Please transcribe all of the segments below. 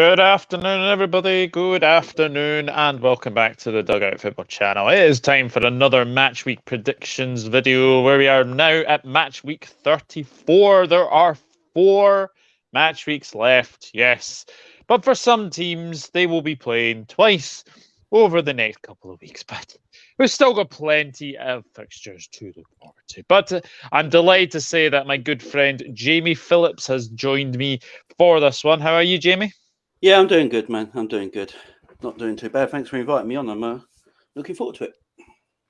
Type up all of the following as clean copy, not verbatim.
Good afternoon, everybody. Good afternoon, and welcome back to the Dugout Football channel. It is time for another match week predictions video where we are now at match week 34. There are 4 match weeks left, yes. But for some teams, they will be playing twice over the next couple of weeks. But we've still got plenty of fixtures to look forward to. But I'm delighted to say that my good friend Jamie Phillips has joined me for this one. How are you, Jamie? Yeah, I'm doing good, man. I'm doing good. Not doing too bad. Thanks for inviting me on. I'm looking forward to it.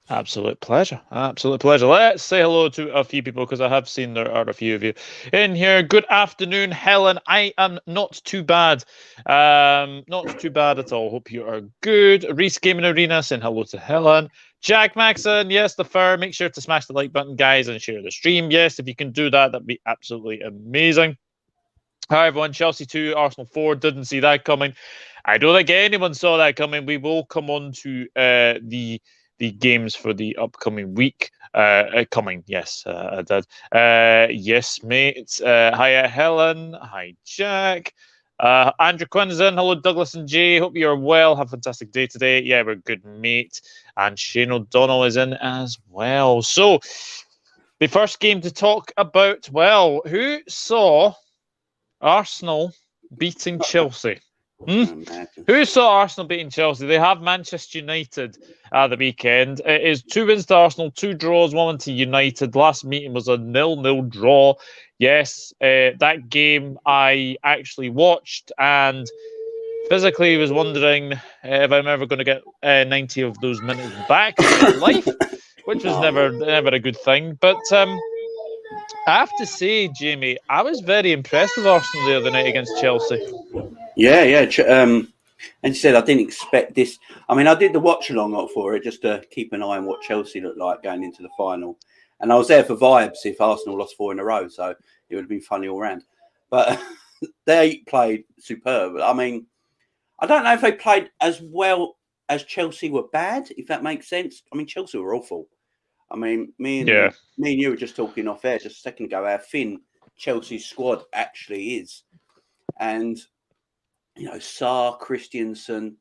Absolute pleasure. Absolute pleasure. Let's say hello to a few people because I have seen there are a few of you in here. Good afternoon, Helen. I am not too bad. Not too bad at all. Hope you are good. Reese Gaming Arena saying hello to Helen. Jack Maxon, yes, the fur. Make sure to smash the like button, guys, and share the stream. Yes, if you can do that, that'd be absolutely amazing. Hi, everyone. Chelsea 2, Arsenal 4. Didn't see that coming. I don't think anyone saw that coming. We will come on to the games for the upcoming week. Yes, I did. Yes, mate. Hi, Helen. Hi, Jack. Andrew Quinzen. Hello, Douglas and Jay. Hope you're well. Have a fantastic day today. Yeah, we're good, mate. And Shane O'Donnell is in as well. So, the first game to talk about, well, who saw Arsenal beating Chelsea? Who saw Arsenal beating Chelsea? They have Manchester United at the weekend. It is 2 wins to Arsenal, 2 draws, 1 to United. Last meeting was a 0-0 draw. Yes, that game I actually watched and physically was wondering if I'm ever going to get 90 of those minutes back in my life, which was never a good thing. But I have to say, Jamie, I was very impressed with Arsenal the other night against Chelsea. Yeah. And you said I didn't expect this. I mean, I did the watch-along for it just to keep an eye on what Chelsea looked like going into the final. And I was there for vibes if Arsenal lost 4 in a row, so it would have been funny all round. But they played superb. I mean, I don't know if they played as well as Chelsea were bad, if that makes sense. I mean, Chelsea were awful. I mean, me and you were just talking off air just a second ago how thin Chelsea's squad actually is. And, you know, Sarr, Christensen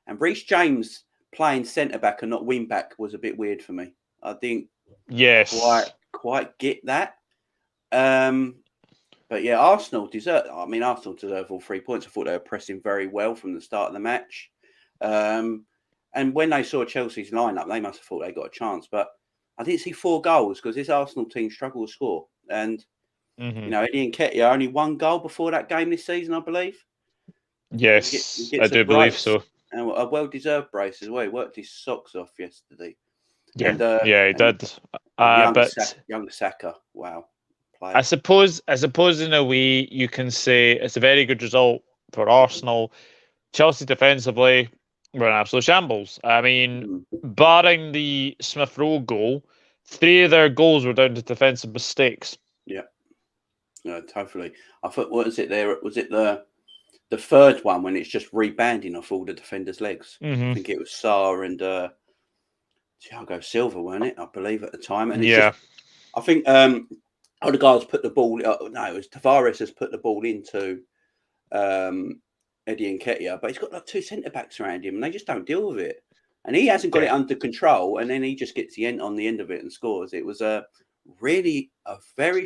and Reece James playing centre-back and not wing-back was a bit weird for me. I didn't quite get that. But, yeah, Arsenal deserve all 3 points. I thought they were pressing very well from the start of the match. And when they saw Chelsea's lineup, they must have thought they got a chance. But I didn't see 4 goals because this Arsenal team struggled to score. And, you know, Eddie Nketiah only 1 goal before that game this season, I believe. Yes, I do believe so. And a well-deserved brace as well. He worked his socks off yesterday. Yeah, and, he did. Young Saka, wow. Player. I suppose in a way you can say it's a very good result for Arsenal. Chelsea defensively were an absolute shambles. I mean, barring the Smith Rowe goal, 3 of their goals were down to defensive mistakes. Yeah, totally. I thought, what was it there? Was it the third one when it's just rebanding off all the defenders' legs? I think it was Sarr and Thiago Silva, weren't it? I believe at the time. And I think Odegaard's put the ball. No, it was Tavares has put the ball into Eddie Nketiah, but he's got like 2 centre backs around him, and they just don't deal with it. And he hasn't got it under control, and then he just gets the end on the end of it and scores. It was a very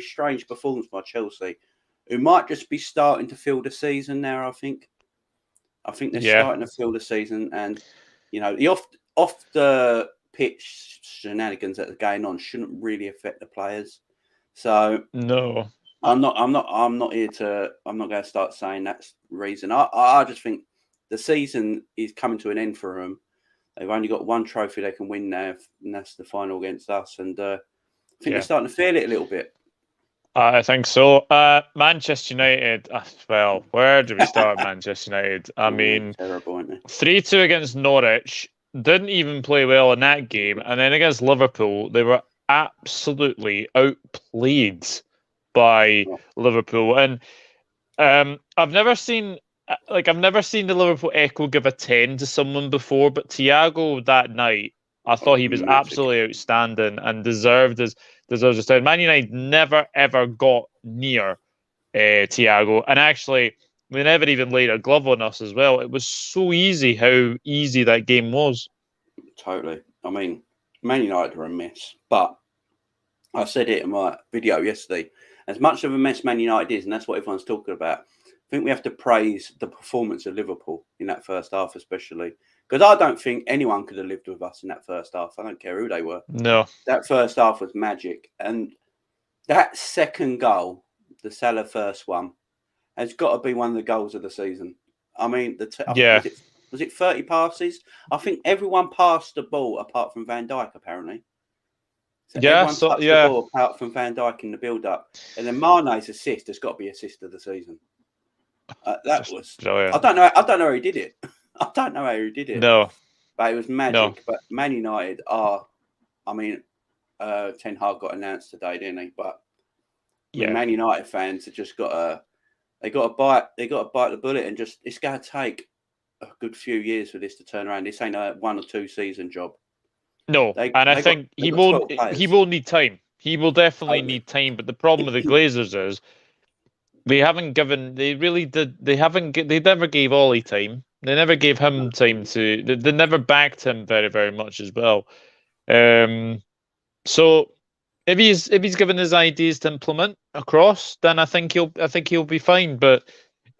strange performance by Chelsea, who might just be starting to feel the season now. I think they're starting to feel the season, and you know the off the pitch shenanigans that are going on shouldn't really affect the players. So no. I'm not going to start saying that's the reason. I just think the season is coming to an end for them. They've only got 1 trophy they can win now, and that's the final against us. And I think they're starting to feel it a little bit. I think so. Manchester United, well, where do we start Manchester United? I mean, terrible, aren't they? 3-2 against Norwich, didn't even play well in that game. And then against Liverpool, they were absolutely outplayed by Liverpool. And I've never seen the Liverpool Echo give a 10 to someone before, but Thiago that night, I thought he was absolutely outstanding and deserves his 10. Man United never ever got near Thiago, and actually We never even laid a glove on us as well. It was so easy how easy that game was. Totally. I mean, Man United are a mess, but I said it in my video yesterday. As much of a mess Man United is, and that's what everyone's talking about, I think we have to praise the performance of Liverpool in that first half, especially. Because I don't think anyone could have lived with us in that first half. I don't care who they were. No. That first half was magic. And that second goal, the Salah first one, has got to be one of the goals of the season. I mean, was it 30 passes? I think everyone passed the ball apart from Van Dijk, apparently. So everyone touched the ball apart from Van Dijk in the build-up. And then Mane's assist has got to be assist of the season. That was brilliant. I don't know how he did it. I don't know how he did it. No. But it was magic. No. But Man United are, I mean, Ten Hag got announced today, didn't he? But Man United fans have just got to bite the bullet, and just it's going to take a good few years for this to turn around. This ain't a 1 or 2 season job. No, I think he will need time. He will definitely need time. But the problem with the Glazers is they never gave Ollie time. They never gave him time to. They never backed him very, very much as well. So if he's given his ideas to implement across, then I think he'll be fine. But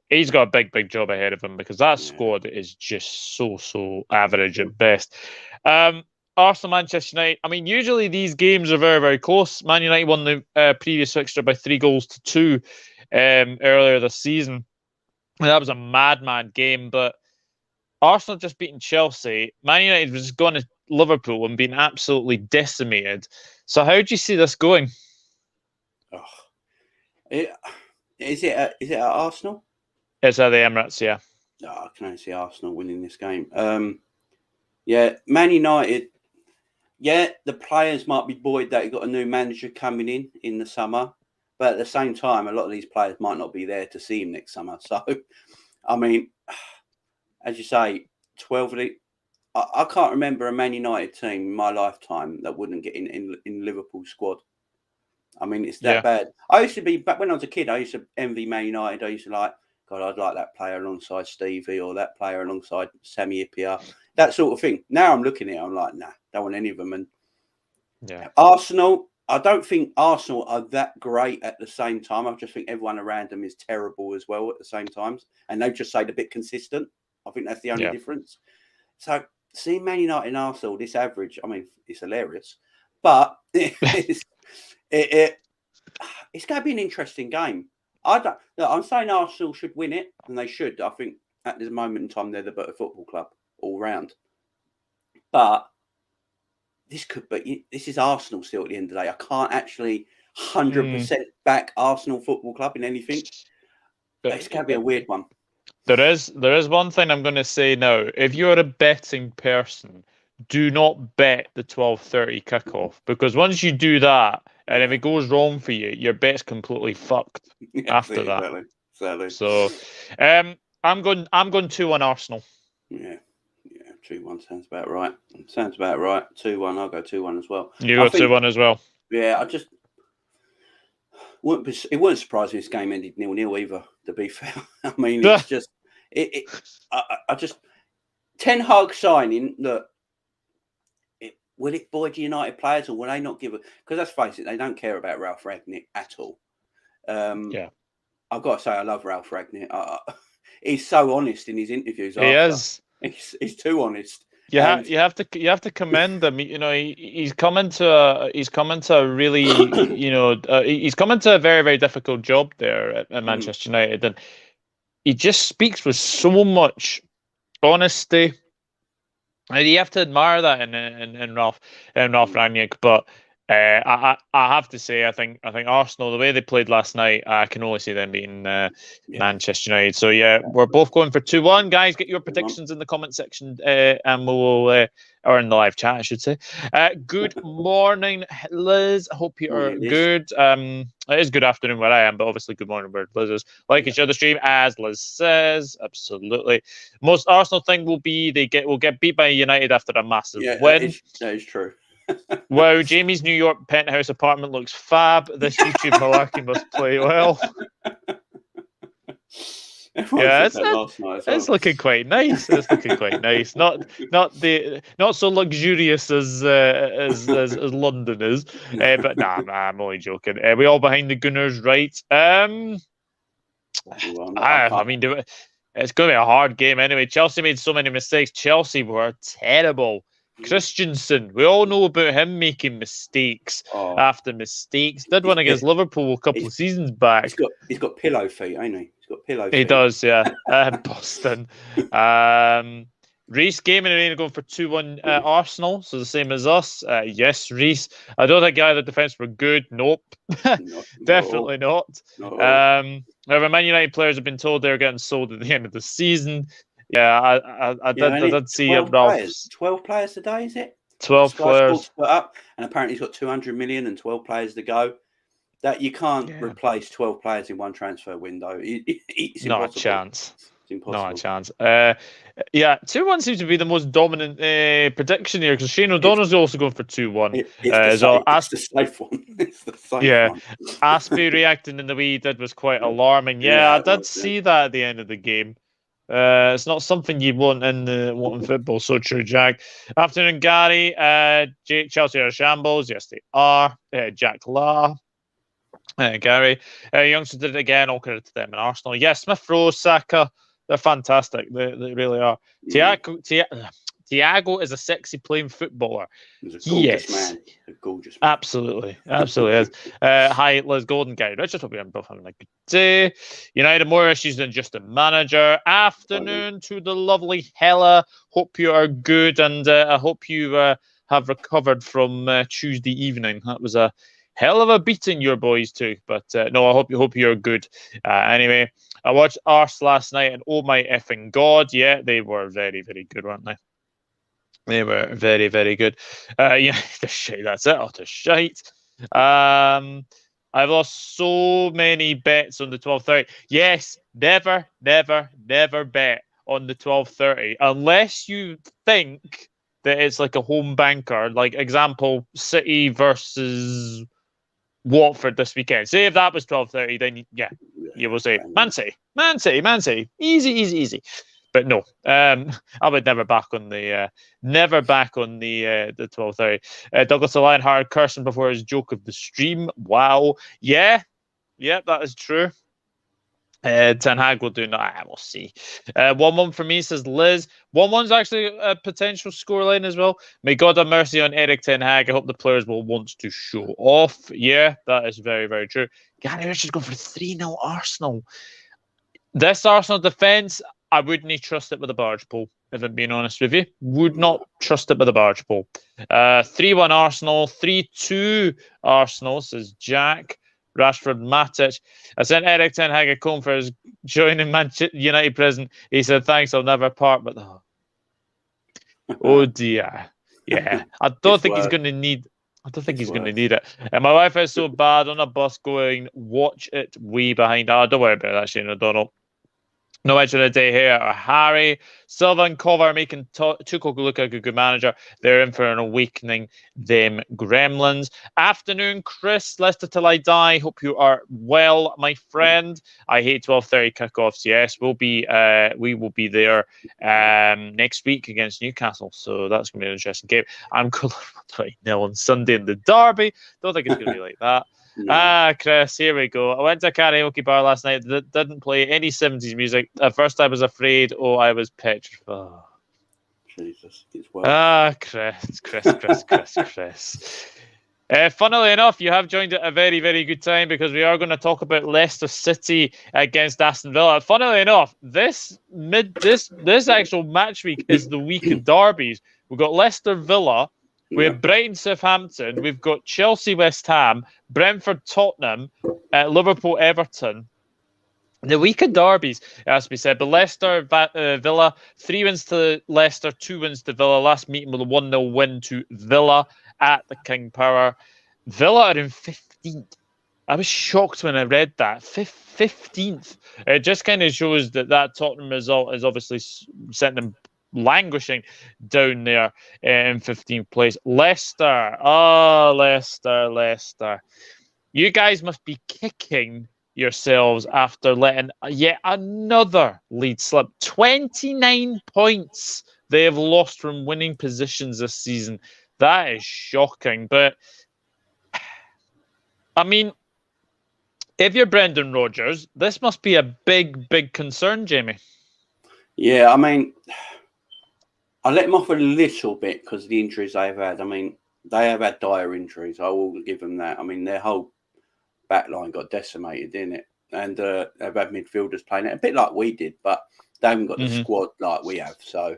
he's got a big job ahead of him, because that squad is just so average at best. Arsenal, Manchester United. I mean, usually these games are very, very close. Man United won the previous fixture by 3-2 earlier this season. And that was a mad game. But Arsenal just beating Chelsea. Man United was going to Liverpool and being absolutely decimated. So how do you see this going? Is it at Arsenal? It's at the Emirates, yeah. I can only see Arsenal winning this game. Man United. Yeah, the players might be buoyed that you got a new manager coming in the summer, but at the same time, a lot of these players might not be there to see him next summer. So, I mean, as you say, 12 of the... I can't remember a Man United team in my lifetime that wouldn't get in Liverpool's squad. I mean, it's that bad. I used to be, back when I was a kid, I used to envy Man United. I used to like, God, I'd like that player alongside Stevie, or that player alongside Sammy Ipia, that sort of thing. Now I'm looking at it, I'm like, nah, don't want any of them. And Arsenal, I don't think Arsenal are that great at the same time. I just think everyone around them is terrible as well at the same times. And they've just stayed a bit consistent. I think that's the only difference. So seeing Man United and Arsenal, this average, I mean, it's hilarious. But it's going to be an interesting game. I'm saying Arsenal should win it, and they should. I think at this moment in time, they're the better football club all round. But this is Arsenal still at the end of the day. I can't actually 100% back Arsenal Football Club in anything. It's going to be a weird one. There is one thing I'm going to say now. If you're a betting person, do not bet the 12:30 kickoff, because once you do that, and if it goes wrong for you, your bet's completely fucked after that. Exactly. So, I'm going 2-1 Arsenal. Yeah, 2-1 sounds about right. 2-1. I'll go 2-1 as well. You go 2-1 as well. Yeah, it wouldn't surprise me if this game ended 0-0 either. To be fair, I mean, it's just I just Ten Hag signing. Look, will it buoy the United players, or will they not give it? Because let's face it, they don't care about Ralph Rangnick at all. I've got to say, I love Ralph Rangnick. He's so honest in his interviews. He is. He's too honest. You have to commend him. You know, he's coming to a really he's coming to a very, very difficult job there at Manchester United, and he just speaks with so much honesty. And you have to admire that in Ralph Rangnick. But I have to say, I think Arsenal, the way they played last night, I can only see them beating Manchester United. So we're both going for 2-1. Guys, get your predictions in the comment section, and we'll or in the live chat, I should say. Good morning, Liz. I hope you are good. It is good afternoon where I am, but obviously good morning where Liz is. Like and share the stream, as Liz says. Absolutely. Most Arsenal thing will be will get beat by United after a massive win. That is true. Wow, Jamie's New York penthouse apartment looks fab. This YouTube malarkey must play well. Everyone Yeah, said that last night as well. it's looking quite nice. It's looking quite nice. Not so luxurious as London is. But nah, I'm only joking. We all behind the Gunners, right? I mean, it's going to be a hard game anyway. Chelsea made so many mistakes. Chelsea were terrible. Christensen, we all know about him making mistakes after mistakes. Did one against Liverpool a couple of seasons back. He's got pillow feet, ain't he? He's got pillow feet. He does, yeah. Boston. Reece Gaiman and Rain going for 2-1 Arsenal, so the same as us. Yes, Reece. I don't think either defence were good. Nope. Definitely not. However, Man United players have been told they're getting sold at the end of the season. Yeah, I did see 12 players today, is it? 12 players. Put up, and apparently he's got 200 million and 12 players to go. That you can't replace 12 players in one transfer window. It's not impossible. A chance. It's impossible. Not a chance. 2-1 seems to be the most dominant prediction here because Shane O'Donnell's also going for 2-1. It's the safe one. It's the safe one. Aspie reacting in the way he did was quite alarming. I did see that at the end of the game. It's not something you want in football. So true, Jack. Afternoon, Gary. Chelsea are shambles. Yes, they are. Jack Law. Gary. Youngsters did it again. All credit to them in Arsenal. Yes, Smith Rowe, Saka. They're fantastic. They really are. Thiago is a sexy playing footballer. He's a gorgeous man. A gorgeous man. Absolutely is. Hi, Liz Golden, Gary Richards. Hope you're both having a good day. United more issues than just a manager. Afternoon to the lovely Hella. Hope you are good, and I hope you have recovered from Tuesday evening. That was a hell of a beating your boys took, but no, I hope you're good. Anyway, I watched Arse last night, and oh my effing god, yeah, they were very, very good, weren't they? They were very, very good. The shite. That's it. Utter shite. I've lost so many bets on the 12:30. Yes, never bet on the 12:30 unless you think that it's like a home banker. Like example, City versus Watford this weekend. Say if that was 12:30, then you will say Man City. Easy. But no, I would never back on the 12:30. Douglas the Lionheart cursing before his joke of the stream. Wow, yeah, that is true. Ten Hag will do that. We'll see. 1-1 for me, says Liz. 1-1's actually a potential scoreline as well. May God have mercy on Eric Ten Hag. I hope the players will want to show off. Yeah, that is very, very true. Gary Richards going for 3-0 Arsenal. This Arsenal defence, I wouldn't trust it with a barge pole, if I'm being honest with you. Would not trust it with a barge pole. 3-1 Arsenal, 3-2 Arsenal, says Jack. Rashford, Matic. I sent Eric Ten Hag a comb for his joining Manchester United prison. He said, thanks, I'll never part. But oh dear. Yeah. I don't think he's going to need it. And my wife is so bad on a bus going, watch it way behind. Don't worry about that, Shane O'Donnell. No edge of the day here are Harry. Silva and Cover making Tuchel look like a good manager. They're in for an awakening, them gremlins. Afternoon, Chris. Leicester till I die. Hope you are well, my friend. I hate 12:30 kickoffs. Yes, we will be there next week against Newcastle. So that's going to be an interesting game. I'm going 20-0 on Sunday in the Derby. Don't think it's going to be like that. No. Chris, here we go. I went to a karaoke bar last night that didn't play any 70s music. At first I was afraid. I was petrified. Oh. Jesus, it's well. Chris. Funnily enough, you have joined at a very, very good time because we are going to talk about Leicester City against Aston Villa. Funnily enough, this actual match week is the week of derbies. We've got Leicester Villa. We have Brighton, Southampton. We've got Chelsea, West Ham, Brentford, Tottenham, Liverpool, Everton. The week of derbies, it has to be said. But Leicester, Villa, 3 wins to Leicester, 2 wins to Villa. Last meeting with a 1-0 win to Villa at the King Power. Villa are in 15th. I was shocked when I read that. 15th. It just kind of shows that Tottenham result is obviously sent them languishing down there in 15th place. Leicester. You guys must be kicking yourselves after letting yet another lead slip. 29 points they have lost from winning positions this season. That is shocking. But, I mean, if you're Brendan Rodgers, this must be a big, big concern, Jamie. Yeah, I mean, I let them off a little bit because of the injuries they've had. I mean, they have had dire injuries. I will give them that. I mean, their whole back line got decimated, didn't it? And they've had midfielders playing it a bit like we did, but they haven't got the squad like we have. So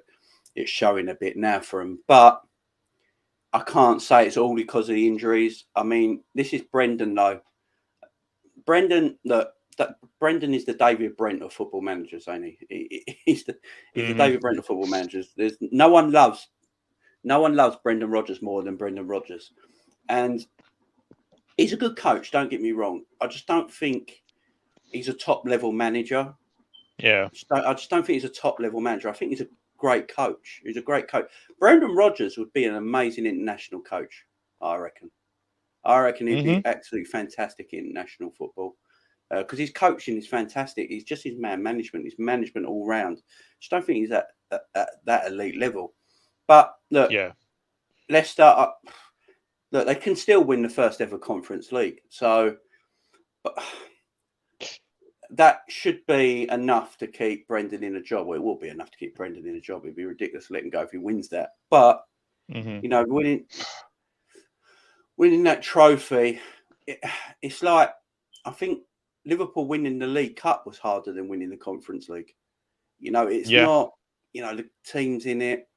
it's showing a bit now for them. But I can't say it's all because of the injuries. I mean, this is Brendan, though. Brendan, look, Brendan is the David Brent of football managers, ain't he? He's the David Brent of football managers. There's no one loves Brendan Rodgers more than Brendan Rodgers, and he's a good coach. Don't get me wrong. I just don't think he's a top level manager. Yeah, I just don't think he's a top level manager. I think he's a great coach. He's a great coach. Brendan Rodgers would be an amazing international coach. I reckon he'd be absolutely fantastic in international football. Because his coaching is fantastic. He's just his management. His management all round. Just don't think he's at that elite level. But look, Leicester, look, they can still win the first ever Conference League. So that should be enough to keep Brendan in a job. Well, it will be enough to keep Brendan in a job. It'd be ridiculous to let him go if he wins that. But you know, winning that trophy, it's like, I think Liverpool winning the League Cup was harder than winning the Conference League. You know, it's not, you know, the teams in it.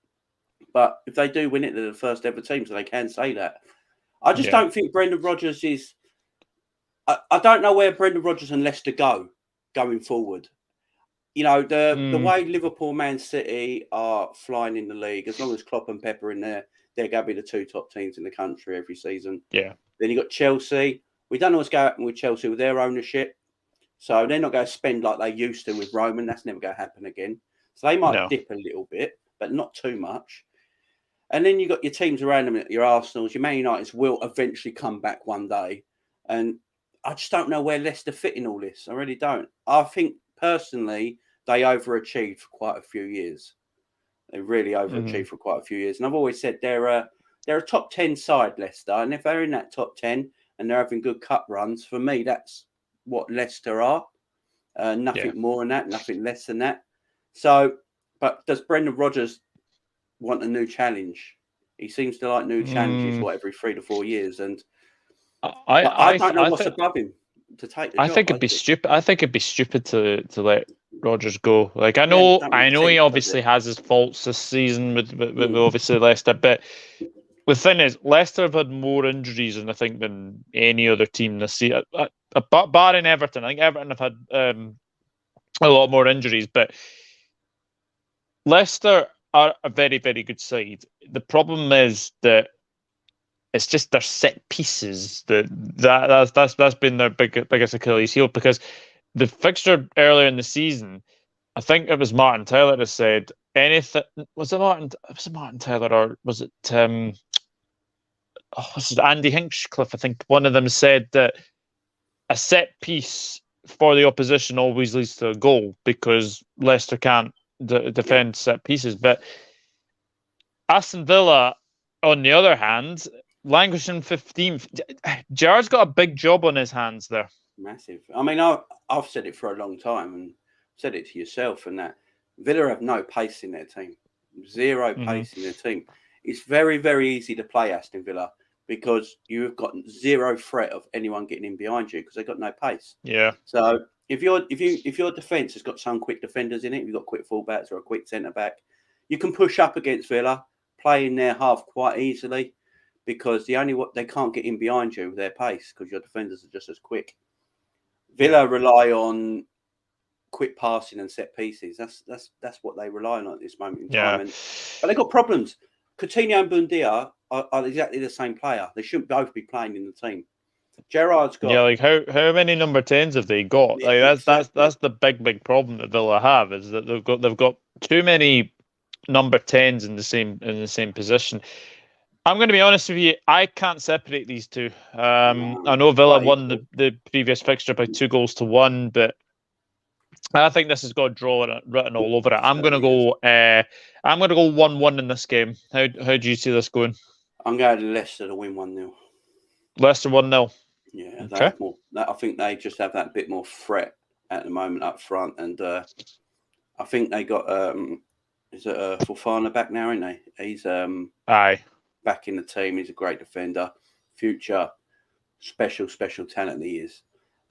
But if they do win it, they're the first ever team, so they can say that. I just don't think Brendan Rodgers is... I don't know where Brendan Rodgers and Leicester going forward. You know, the way Liverpool, Man City are flying in the league, as long as Klopp and Pep are in there, they're going to be the two top teams in the country every season. Yeah. Then you got Chelsea. We don't know what's going to happen with Chelsea with their ownership. So they're not going to spend like they used to with Roman. That's never going to happen again. So they might dip a little bit, but not too much. And then you got your teams around them, your Arsenals, your Man Uniteds will eventually come back one day. And I just don't know where Leicester fit in all this. I really don't. I think personally they overachieved for quite a few years. They really overachieved for quite a few years. And I've always said they're a top 10 side, Leicester. And if they're in that top 10 and they're having good cup runs, for me, that's what Leicester are. Nothing more than that, nothing less than that. So, but does Brendan Rodgers want a new challenge? He seems to like new challenges, every 3 to 4 years. And I don't know what's above him to take the job. I think it'd be stupid. I think it'd be stupid to let Rodgers go. Like I know he obviously has his faults this season with obviously Leicester, but the thing is, Leicester have had more injuries than I think than any other team this season. Barring Everton, I think Everton have had a lot more injuries, but Leicester are a very, very good side. The problem is that it's just their set pieces that's been their biggest Achilles heel, because the fixture earlier in the season, I think it was Martin Tyler that said anything. Was it Martin Tyler or was it this is Andy Hinchcliffe? I think one of them said that a set piece for the opposition always leads to a goal because Leicester can't defend set pieces. But Aston Villa, on the other hand, languishing 15th. Gerrard's got a big job on his hands there. Massive. I mean, I've said it for a long time and said it to yourself, and that Villa have no pace in their team. Zero pace in their team. It's very, very easy to play Aston Villa because you've got zero threat of anyone getting in behind you because they've got no pace. Yeah. So if your defence has got some quick defenders in it, you've got quick fullbacks or a quick centre back, you can push up against Villa, play in their half quite easily, because they can't get in behind you with their pace because your defenders are just as quick. Villa rely on quick passing and set pieces. That's what they rely on at this moment in time. But they've got problems. Coutinho and Buendia are exactly the same player. They shouldn't both be playing in the team. Gerrard's got like how many number 10s have they got? Yeah, like that's the big problem that Villa have, is that they've got too many number 10s in the same position. I'm going to be honest with you. I can't separate these two. I know Villa won the previous fixture by 2-1, but I think this has got a draw written all over it. I'm going to go. I'm going to go 1-1 in this game. How do you see this going? I'm going to Leicester to win 1-0. Leicester 1-0. Yeah, okay. I think they just have that bit more threat at the moment up front, and I think they got is it Fofana back now, isn't they? He's back in the team. He's a great defender, future special talent he is.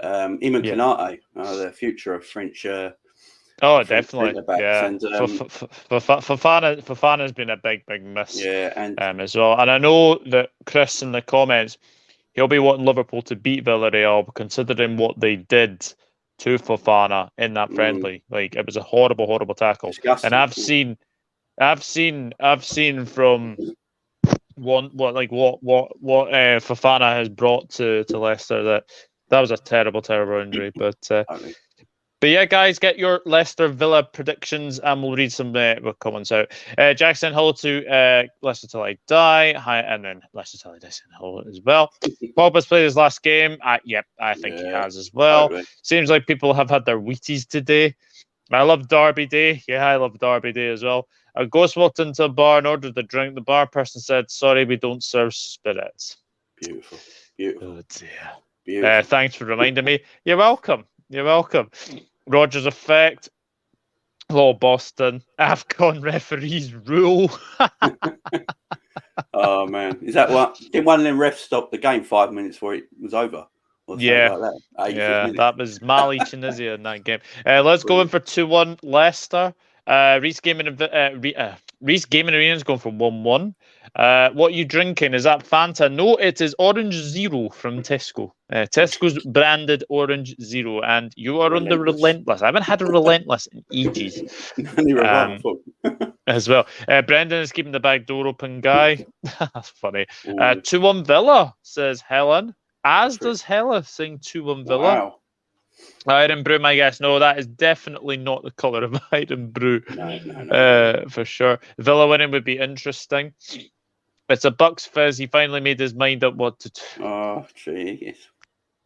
Him and Konate, the future of French. Definitely. Yeah. And, Fofana's been a big miss. Yeah, and as well. And I know that Chris in the comments, he'll be wanting Liverpool to beat Villarreal, considering what they did to Fofana in that friendly. Like, it was a horrible tackle. Disgusting. And I've seen from what Fofana has brought to Leicester that was a terrible injury. But yeah, guys, get your Leicester Villa predictions, and we'll read some comments out. Jackson, hello to Leicester Till I Die. Hi, and then Leicester Till I Die hello as well. Pogba's played his last game. I think he has as well. Totally. Seems like people have had their Wheaties today. I love Derby Day. Yeah, I love Derby Day as well. A ghost walked into a bar and ordered a drink. The bar person said, "Sorry, we don't serve spirits." Beautiful. Oh dear. Beautiful. Thanks for reminding me. You're welcome. Rogers effect. Law Boston. AFCON referees rule. Oh man, is that what? Did one of them refs stop the game 5 minutes before it was over? Yeah, like that. That was Mali Tunisia in that game. Let's go in for 2-1 Leicester. Reece Gaming Arena is going for 1-1. What are you drinking? Is that Fanta? No, it is Orange Zero from Tesco. Tesco's branded Orange Zero, and you are on the Relentless. I haven't had a Relentless in ages. As well. Brendan is keeping the back door open, guy. That's funny. 2-1 Villa, says Helen. As does Hella, saying 2-1 Villa. Wow. Iron Brew, my guess. No, that is definitely not the colour of Iron Brew. No. For sure. Villa winning would be interesting. It's a Bucks fizz. He finally made his mind up what to do. Oh, jeez.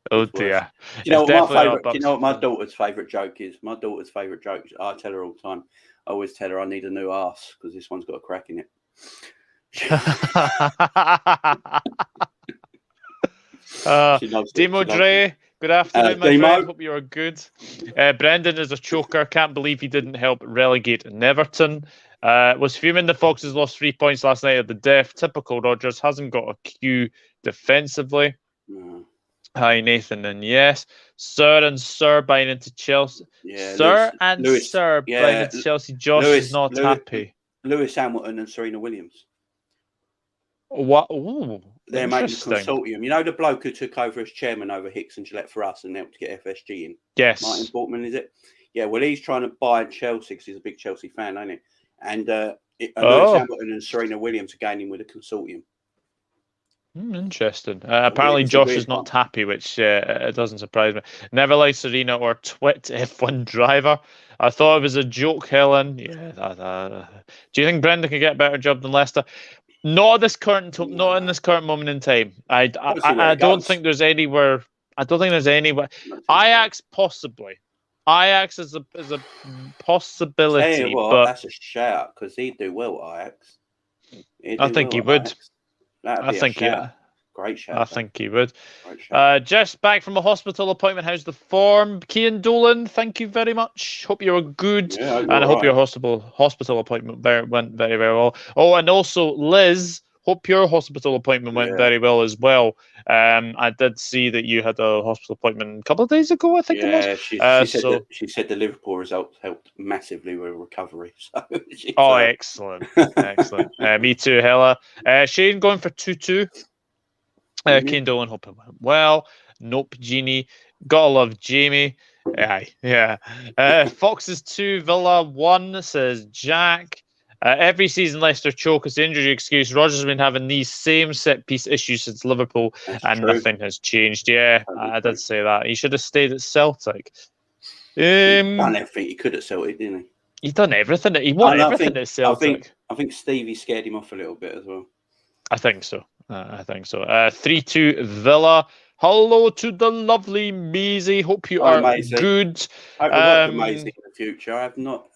Oh, dear. Do you know what my daughter's favourite joke is? My daughter's favourite joke, I tell her all the time. I always tell her I need a new arse because this one's got a crack in it. Demo Dre, good afternoon, my friend. Hope you are good. Brendan is a choker. Can't believe he didn't help relegate Everton. Was fuming the Foxes lost 3 points last night at the Deaf. Typical Rodgers. Hasn't got a cue defensively. Hi, Nathan, and yes. Sir buying into Chelsea. Yeah, buying into Chelsea. Josh is not happy. Lewis Hamilton and Serena Williams. What? Ooh, they're making a consortium. You know the bloke who took over as chairman over Hicks and Gillette for us and helped to get FSG in? Yes. Martin Portman, is it? Yeah, well, he's trying to buy Chelsea because he's a big Chelsea fan, ain't he? And Lewis Hamilton and Serena Williams are gaining with a consortium. Interesting. Apparently, Josh is not happy, which it doesn't surprise me. Never like Serena or twit F1 driver. I thought it was a joke, Helen. Yeah. Do you think Brendan can get a better job than Leicester? Not in this current moment in time. I don't think there's anywhere. I don't think there's anywhere. Ajax possibly. Ajax is a possibility. Tell you what, but that's a shout because he'd do well at Ajax. I think he would. Great shout. I think he would. Just back from a hospital appointment. How's the form? Cian Dolan, thank you very much. Hope you're good. Yeah, and I hope your hospital appointment went very, very well. Oh, and also Liz, hope your hospital appointment went very well as well. I did see that you had a hospital appointment a couple of days ago, I think it was. She said the Liverpool results helped massively with recovery. So excellent. Excellent. Me too, Hella. Shane going for 2-2. Cian Dolan, hope it went well. Nope, Genie. Gotta love Jamie. Yeah. Foxes 2, Villa 1, says Jack. Every season Leicester choke as the injury excuse. Rodgers has been having these same set piece issues since Liverpool. That's true. Nothing has changed. Yeah, I did say that. He should have stayed at Celtic. He's done everything he could at Celtic, didn't he? He's done everything. He won everything at Celtic. I think Stevie scared him off a little bit as well. I think so. 3-2 Villa. Hello to the lovely Maisie. Hope you are Maisie. good. I hope to work with Maisie in the future. I have not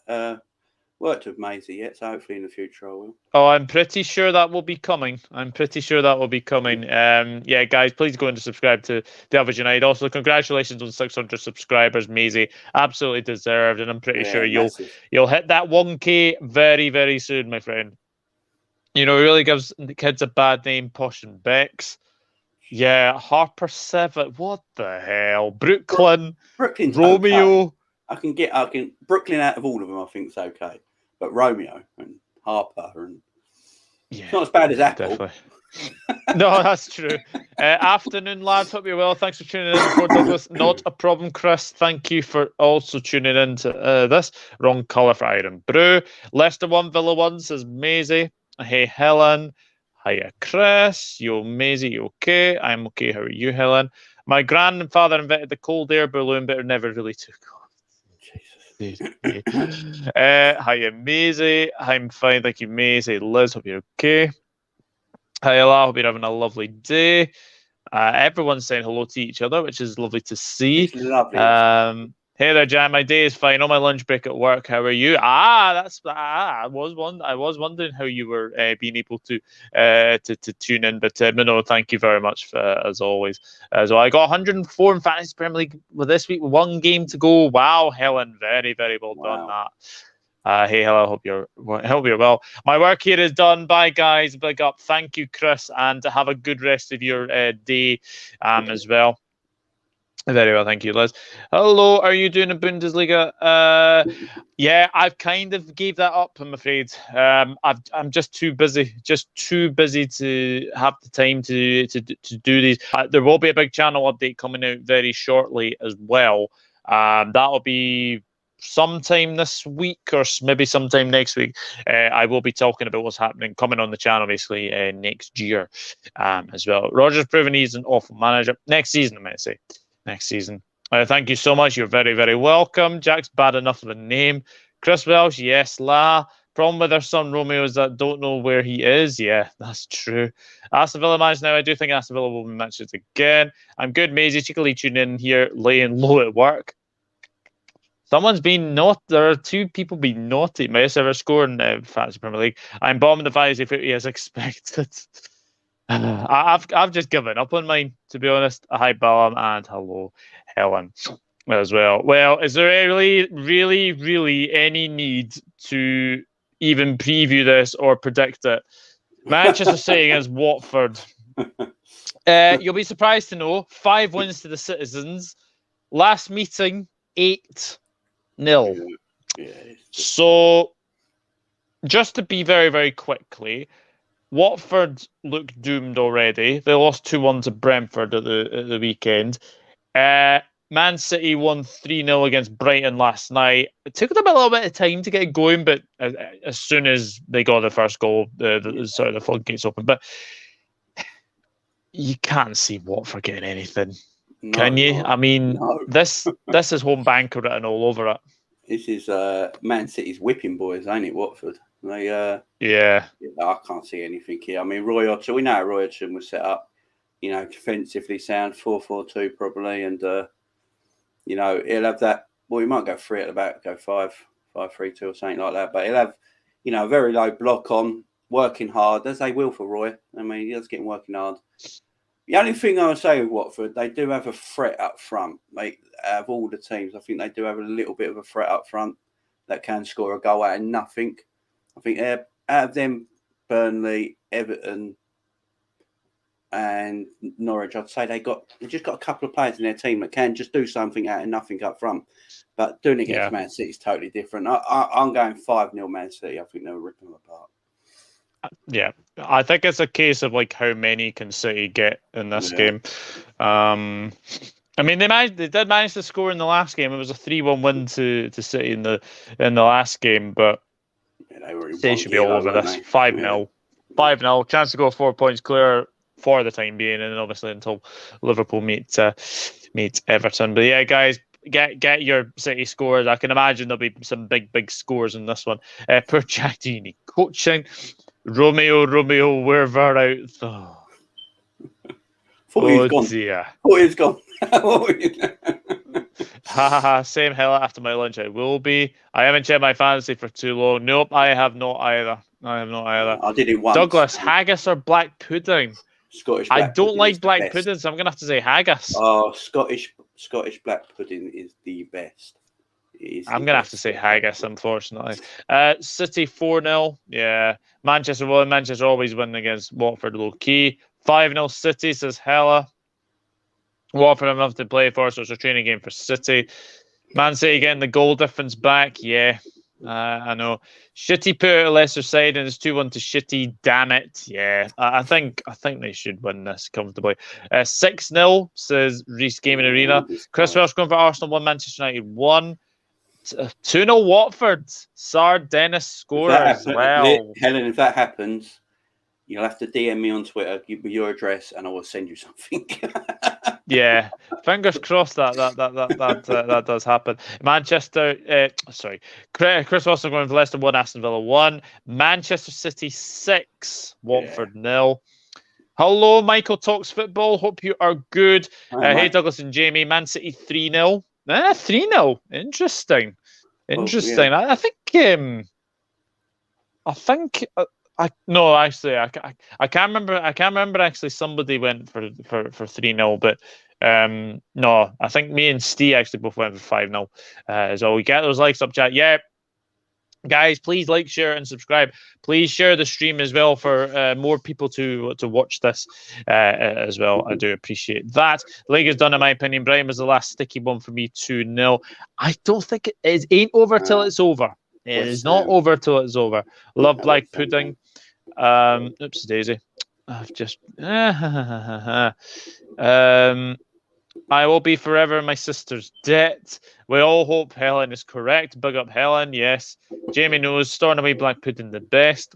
worked with Maisie yet, so hopefully in the future I will. Oh, I'm pretty sure that will be coming. Yeah, guys, please go and subscribe to the Average United. Also, congratulations on 600 subscribers, Maisie. Absolutely deserved, and I'm pretty sure you'll hit that 1K very, very soon, my friend. You know, it really gives the kids a bad name, Posh and Bex. Yeah, Harper 7. What the hell? Brooklyn's Romeo. Okay. I can Brooklyn out of all of them. I think it's okay, but Romeo and Harper and it's not as bad as Apple. Definitely. No, that's true. Afternoon, lads. Hope you're well. Thanks for tuning in for Douglas. Not a problem, Chris. Thank you for also tuning in to this. Wrong colour for Iron Brew. Leicester 1, Villa 1, says Maisie. Hey, Helen. Hiya, Chris. Yo, Maisie, you okay? I'm okay. How are you, Helen? My grandfather invented the cold air balloon, but it never really took off. Jesus. Hiya, Maisie. I'm fine. Thank you, Maisie. Liz, hope you're okay. Hi, Ella. Hope you're having a lovely day. Everyone's saying hello to each other, which is lovely to see. It's lovely. Hey there, Jan. My day is fine. On my lunch break at work. How are you? I was wondering how you were being able to tune in, but no, thank you very much as always. So I got 104 in Fantasy Premier League with this week. 1 game to go. Wow, Helen, very, very well done. That. Hey, hello. Hope you're well. My work here is done. Bye, guys. Big up. Thank you, Chris, and have a good rest of your day as well. Very well, thank you, Liz. Hello, are you doing a Bundesliga? Yeah, I've kind of gave that up, I'm afraid. I'm just too busy to have the time to do these. There will be a big channel update coming out very shortly as well. That'll be sometime this week or maybe sometime next week. I will be talking about what's happening coming on the channel basically next year as well. Roger's proven he's an awful manager. Next season, I might say. Next season. Thank you so much. You're very, very welcome. Jack's bad enough of a name. Chris Welsh, yes. Problem with our son Romeo is that don't know where he is. Yeah, that's true. Aston Villa match now. I do think Aston Villa will win matches again. I'm good, Maisie. Cheekily tune in here, laying low at work. Someone's been naughty. There are 2 people being naughty. May ever score in Fantasy Premier League. I'm bombing the fantasy 50 as expected. I've just given up on mine, to be honest. Hi, Ballum, and hello, Helen, as well. Well, is there really any need to even preview this or predict it? Manchester City against Watford. You'll be surprised to know 5 wins to the Citizens. Last meeting 8-0. So, just to be very, very quickly. Watford look doomed already. They lost 2-1 to Brentford at the weekend. Man City won 3-0 against Brighton last night. It took them a little bit of time to get going, but as soon as they got the first goal, the floodgates open. But you can't see Watford getting anything, can you? I mean, this is home banker written all over it. This is Man City's whipping boys, ain't it, Watford? I can't see anything here. I mean, Roy Hodgson, we know how Roy Hodgson was set up, defensively sound, 4-4-2 probably, and he'll have that. Well, he might go 3 at the back, go 5-5-3-2 or something like that. But he'll have, a very low block on, working hard, as they will for Roy. I mean, he does get working hard. The only thing I would say with Watford, they do have a threat up front. Out of all the teams, I think they do have a little bit of a threat up front that can score a goal out of nothing. I think out of them, Burnley, Everton, and Norwich, I'd say they just got a couple of players in their team that can just do something out of nothing up front. But doing it against Man City is totally different. I'm going 5-0 Man City. I think they'll rip them apart. Yeah, I think it's a case of how many can City get in this game. I mean, they did manage to score in the last game. It was a 3-1 win to City in the last game, but they should be all over this. 5-0. 5-0. Chance to go 4 points clear for the time being, and then obviously until Liverpool meet Everton. But yeah, guys, get your City scores. I can imagine there'll be some big scores in this one. Poor Jack, do you need coaching? Romeo, wherever out. Thought he was Oh gone. dear. Thought he was gone. Ha ha ha. Same hell after my lunch. I will be. I haven't checked my fantasy for too long. Nope, I have not either. I did it once. Douglas, haggis or black pudding? Scottish I black don't pudding like is the black best. pudding, so I'm going to have to say haggis. Oh, Scottish black pudding is the best. I'm going to have to say haggis, unfortunately. City 4-0. Yeah. Manchester won. Manchester always win against Watford low key. 5-0 City, says Hella. Watford have enough to play for, so it's a training game for City. Man City getting the goal difference back. Yeah. I know. Shitty put out Leicester side and it's 2-1 to Shitty. Damn it. Yeah. I think they should win this comfortably. 6-0, says Reese Gaming Arena. Chris Welsh going for Arsenal 1, Manchester United 1. 2-0 Watford. Sar Dennis scorer as well. Helen, if that happens, you'll have to DM me on Twitter, give me your address, and I will send you something. Yeah, fingers crossed that does happen. Manchester, Chris Wilson going for Leicester 1, Aston Villa 1, Manchester City 6, Watford 0. Hello, Michael Talks Football. Hope you are good. Hey, Douglas and Jamie. Man City 3-0. 3-0. Interesting. Interesting. Yeah. I think. I can't remember. I can't remember actually. Somebody went for 3-0, but no, I think me and Steve actually both went for 5-0. So we get those likes up, chat. Yeah, guys, please like, share, and subscribe. Please share the stream as well for more people to watch this as well. I do appreciate that. The league is done, in my opinion. Brighton was the last sticky one for me, 2-0. I don't think it ain't over till it's over. It is not over till it's over. Love black pudding. Oops, Daisy. I've just. I will be forever in my sister's debt. We all hope Helen is correct. Big up Helen, yes. Jamie knows Stornoway black pudding the best.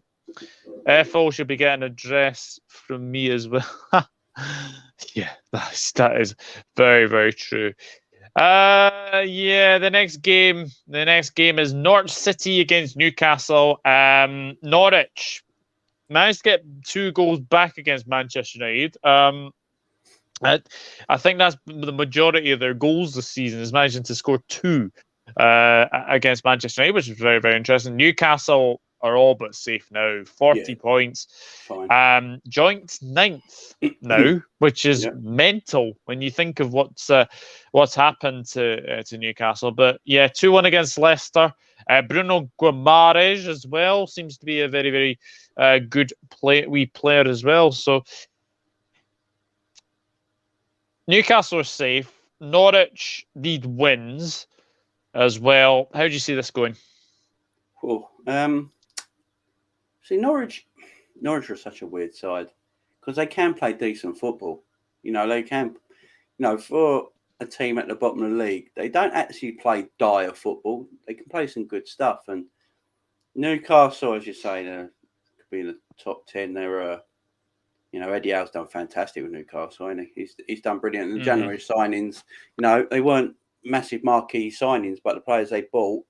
FO should be getting a dress from me as well. Yeah, that is very, very true. Yeah, the next game is Norwich City against Newcastle. Norwich managed to get 2 goals back against Manchester United. I think that's the majority of their goals this season, is managing to score 2 against Manchester United, which is very, very interesting. Newcastle are all but safe now, 40 points. Joint 9th now, which is mental when you think of what's happened to Newcastle. But yeah, 2-1 against Leicester. Bruno Guimaraes as well seems to be a very, very good player as well. So Newcastle are safe. Norwich need wins as well. How do you see this going? Cool. See, Norwich are such a weird side because they can play decent football. They can. For a team at the bottom of the league, they don't actually play dire football. They can play some good stuff. And Newcastle, as you say, could be in the top 10. They're Eddie Howe's done fantastic with Newcastle, hasn't he? He's done brilliant. And the January signings, they weren't massive marquee signings, but the players they bought,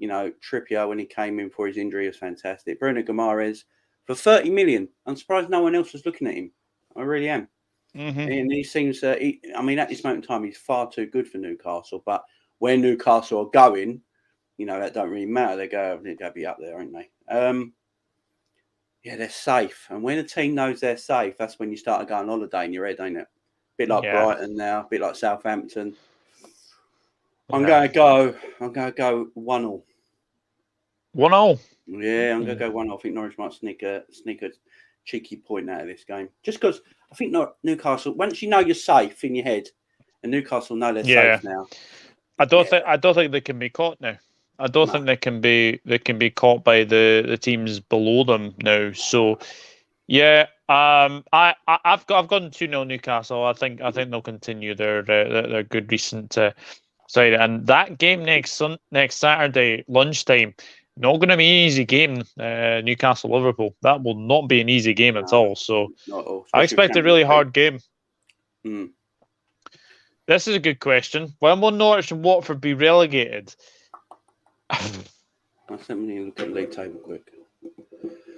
Trippier when he came in for his injury was fantastic. Bruno Guimaraes for 30 million. I'm surprised no one else was looking at him. I really am. And he seems, at this moment in time, he's far too good for Newcastle. But where Newcastle are going, that don't really matter. They'll be up there, aren't they? Yeah, they're safe. And when a team knows they're safe, that's when you start to go on holiday in your head, ain't it? A bit like Brighton now, a bit like Southampton. I'm going to go 1-0. 1-0? Yeah, I'm going to go 1-0. I think Norwich might sneak a cheeky point out of this game. Just because I think Newcastle, once you know you're safe in your head, and Newcastle know they're safe now. I don't think they can be caught now. I don't think they can be caught by the teams below them now. So yeah, I've gone 2-0 Newcastle. I think they'll continue their good recent side. And that game next Saturday lunchtime, not going to be an easy game. Newcastle Liverpool, that will not be an easy game at all. So I expect a really hard game. This is a good question. When will Norwich and Watford be relegated? Let me look at the league table quick.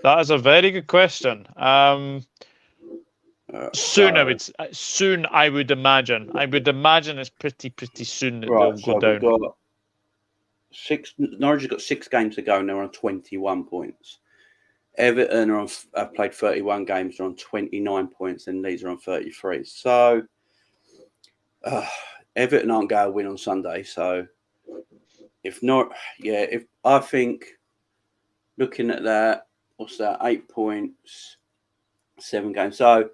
That is a very good question. Soon, I would imagine. I would imagine it's pretty soon that they'll go down. We've got Norwich have got 6 games to go and they're on 21 points. Everton have played 31 games, they're on 29 points, and Leeds are on 33. So Everton aren't going to win on Sunday. So if I think looking at that, what's that? 8 points, 7 games. So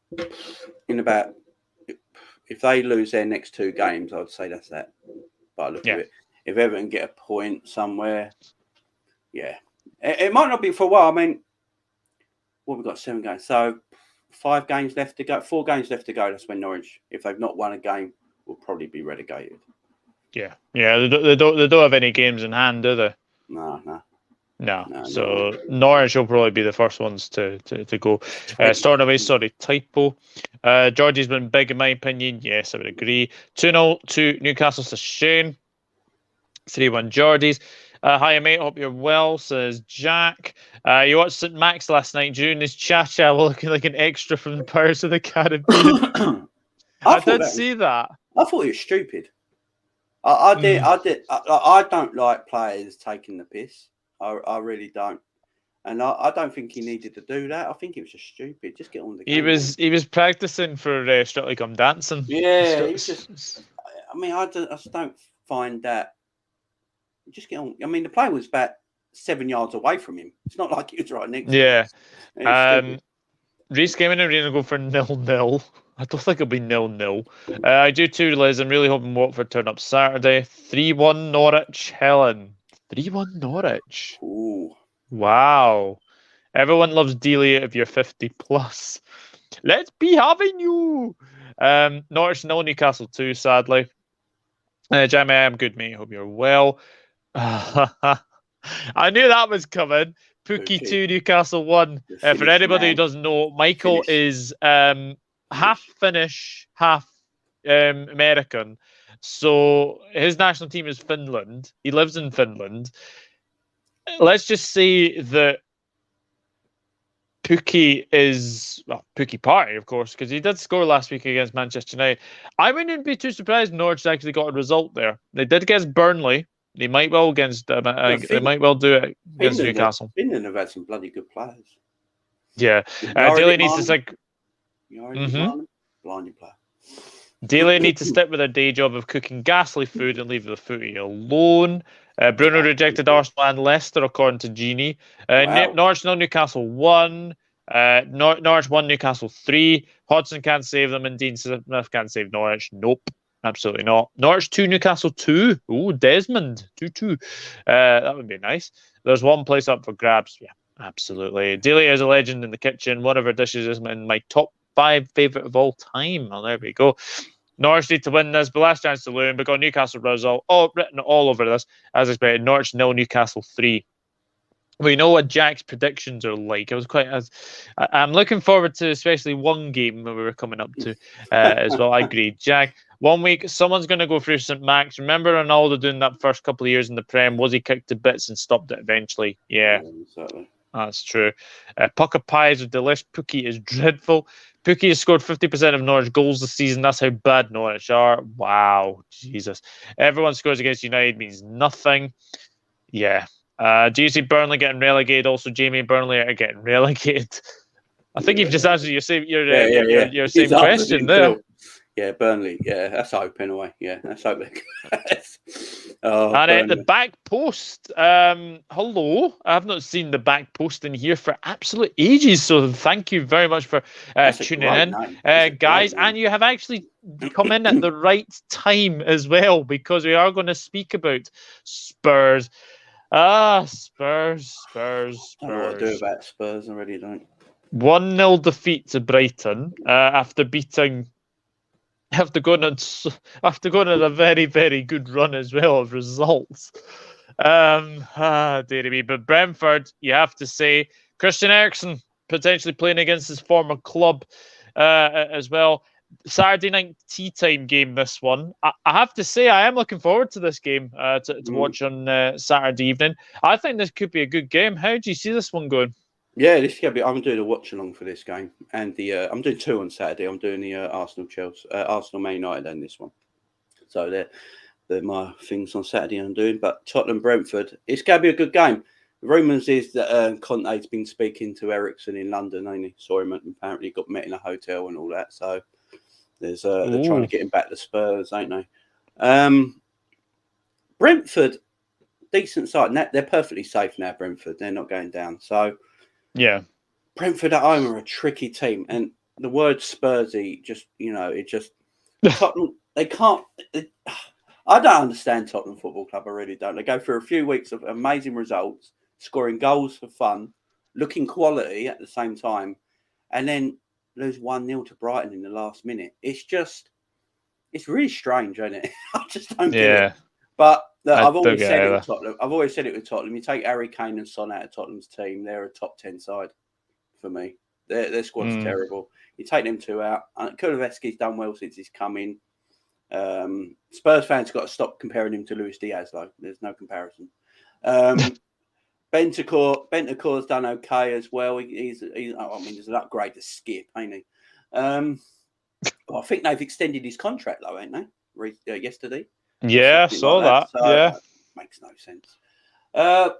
if they lose their next 2 games, I would say that's that. But I look at it. If Everton get a point somewhere, it might not be for a while. I mean, we've got 7 games, so 5 games left to go. 4 games left to go. That's when Norwich, if they've not won a game, will probably be relegated. Yeah. They don't have any games in hand, do they? No. So Norwich will probably be the first ones to go. Starting away, typo. Georgie's been big in my opinion. Yes, I would agree. 2-0 to Newcastle. So Shane. 3-1 Geordies. Hi mate, hope you're well, says Jack. You watched St Max last night during his Cha-Cha looking like an extra from Pirates of the Caribbean. I did see that. I thought it was stupid. I did. I don't like players taking the piss. I really don't. And I don't think he needed to do that. I think it was just stupid. Just get on the game. He was practicing for Strictly Come Dancing. Yeah, he was just... I mean, I just don't find that... Just get on. I mean, the player was about 7 yards away from him. It's not like he was right next to him. Reece Game and Arena go for 0-0. I don't think it'll be 0-0. I do too, Liz. I'm really hoping Watford turn up Saturday. 3-1 Norwich. Helen. 3-1 Norwich. Ooh. Wow. Everyone loves Delia if you're 50 plus. Let's be having you. Norwich 0, Newcastle 2, sadly. Jamie, I'm good, mate. Hope you're well. I knew that was coming. Pookie 2, Newcastle 1. For anybody who doesn't know, Michael is half Finnish, half American. So his national team is Finland. He lives in Finland. Let's just say that Pookie is Pookie Party, of course, because he did score last week against Manchester United. I wouldn't be too surprised Norwich actually got a result there. They did against Burnley. They might well they might well do it against Newcastle. Finland have had some bloody good players. Yeah, Daly needs to stick. Blinding player. Daly needs to stick with their day job of cooking ghastly food and leave the footy alone. Bruno rejected Arsenal and Leicester, according to Genie. Norwich 0, Newcastle 1. Norwich 1, Newcastle 3. Hodgson can't save them, and Dean Smith can't save Norwich. Nope, absolutely not. Norwich 2, Newcastle 2. Ooh, Desmond 2-2. That would be nice. There's one place up for grabs. Yeah, absolutely. Delia is a legend in the kitchen. One of her dishes is in my top 5 favourite of all time. Well, there we go. Norwich need to win this, but last chance to learn. But got Newcastle result written all over this, as expected. Norwich 0, Newcastle 3. We know what Jack's predictions are like. I'm looking forward to especially one game that we were coming up to as well. I agree, Jack. 1 week, someone's going to go through St Max. Remember Ronaldo doing that first couple of years in the Prem? Was he kicked to bits and stopped it eventually? Yeah, exactly. That's true. Pucker pies are delish. Pookie is dreadful. Pookie has scored 50% of Norwich goals this season. That's how bad Norwich are. Wow, Jesus. Everyone scores against United means nothing. Yeah. Do you see Burnley getting relegated? Also, Jamie, Burnley are getting relegated. I think you've just answered your same question there. Yeah, Burnley. Yeah, that's hope anyway. Yeah, that's hope. And at the back post, hello. I've not seen the back post in here for absolute ages, so thank you very much for tuning in, guys. And you have actually come in at the right time as well, because we are going to speak about Spurs. Spurs. I don't know what to do about Spurs. I really don't. 1-0 defeat to Brighton after going on a very, very good run as well of results. Dear me. But Brentford, you have to say, Christian Eriksen potentially playing against his former club as well. Saturday night tea time game, this one. I have to say, I am looking forward to this game to watch on Saturday evening. I think this could be a good game. How do you see this one going? Yeah, this is gonna be. I'm doing a watch along for this game, and I'm doing 2 on Saturday. I'm doing the Arsenal Man United, and this one. So they're my things on Saturday. I'm doing, but Tottenham Brentford. It's gonna be a good game. The rumours is that Conte's been speaking to Ericsson in London, ain't he? Saw him apparently got met in a hotel and all that. So they're trying to get him back to Spurs, ain't they? Brentford, decent side. They're perfectly safe now. Brentford, they're not going down. So. Yeah, Brentford at home are a tricky team, and the word Spursy Tottenham. They can't. I don't understand Tottenham Football Club. I really don't. They go through a few weeks of amazing results, scoring goals for fun, looking quality at the same time, and then lose 1-0 to Brighton in the last minute. It's really strange, isn't it? I just don't get it. But I've always said it with Tottenham. I've always said it with Tottenham. You take Harry Kane and Son out of Tottenham's team, they're a top 10 side for me. Their squad's terrible. You take them 2 out. Kulusevski's done well since he's come in. Spurs fans got to stop comparing him to Luis Diaz, though. There's no comparison. Bentancur's done okay as well. He's there's an upgrade to Skip, ain't he? I think they've extended his contract, though, ain't they? Yesterday. Yeah, saw that. So yeah, makes no sense. I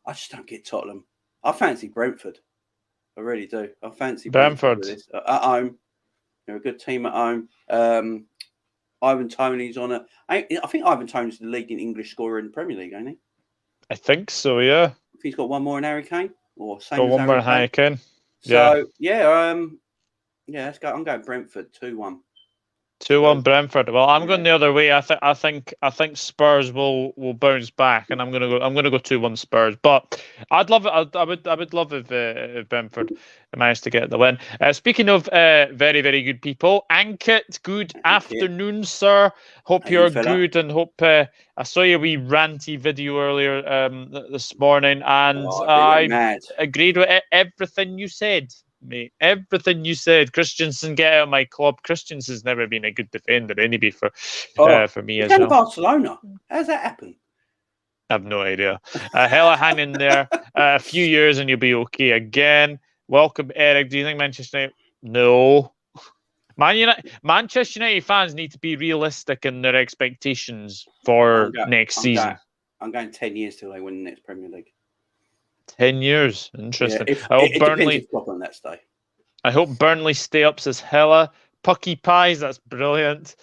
just don't get Tottenham. I fancy Brentford. I really do. I fancy Brentford. At home, they're a good team at home. Ivan Toney's on it. I think Ivan Toney's the leading English scorer in the Premier League, ain't he? I think so. Yeah. If he's got one more than Harry Kane, or same got as one more than Harry Kane. So yeah, let's go. I'm going Brentford 2-1. 2-1 Brentford. Well, I'm going the other way. I think Spurs will bounce back, and I'm gonna go 2-1 Spurs. But I'd love it. I would love if Brentford managed to get the win. Speaking of very, very good people, Ankit, good afternoon, sir. Hope you're good, and hope I saw your wee ranty video earlier this morning, and I agreed with everything you said. Mate, everything you said. Christensen, get out of my club. Christensen's never been a good defender, anyway, for me as well. Barcelona. How's that happen? I have no idea. Hella hang in there. A few years and you'll be okay again. Welcome, Eric. Do you think Manchester United? No. Manchester United fans need to be realistic in their expectations for next season. I'm going 10 years till they win the next Premier League. 10 years. Interesting. Yeah, I hope Burnley on that day. I hope Burnley stay up, says Hella. Pucky pies, that's brilliant.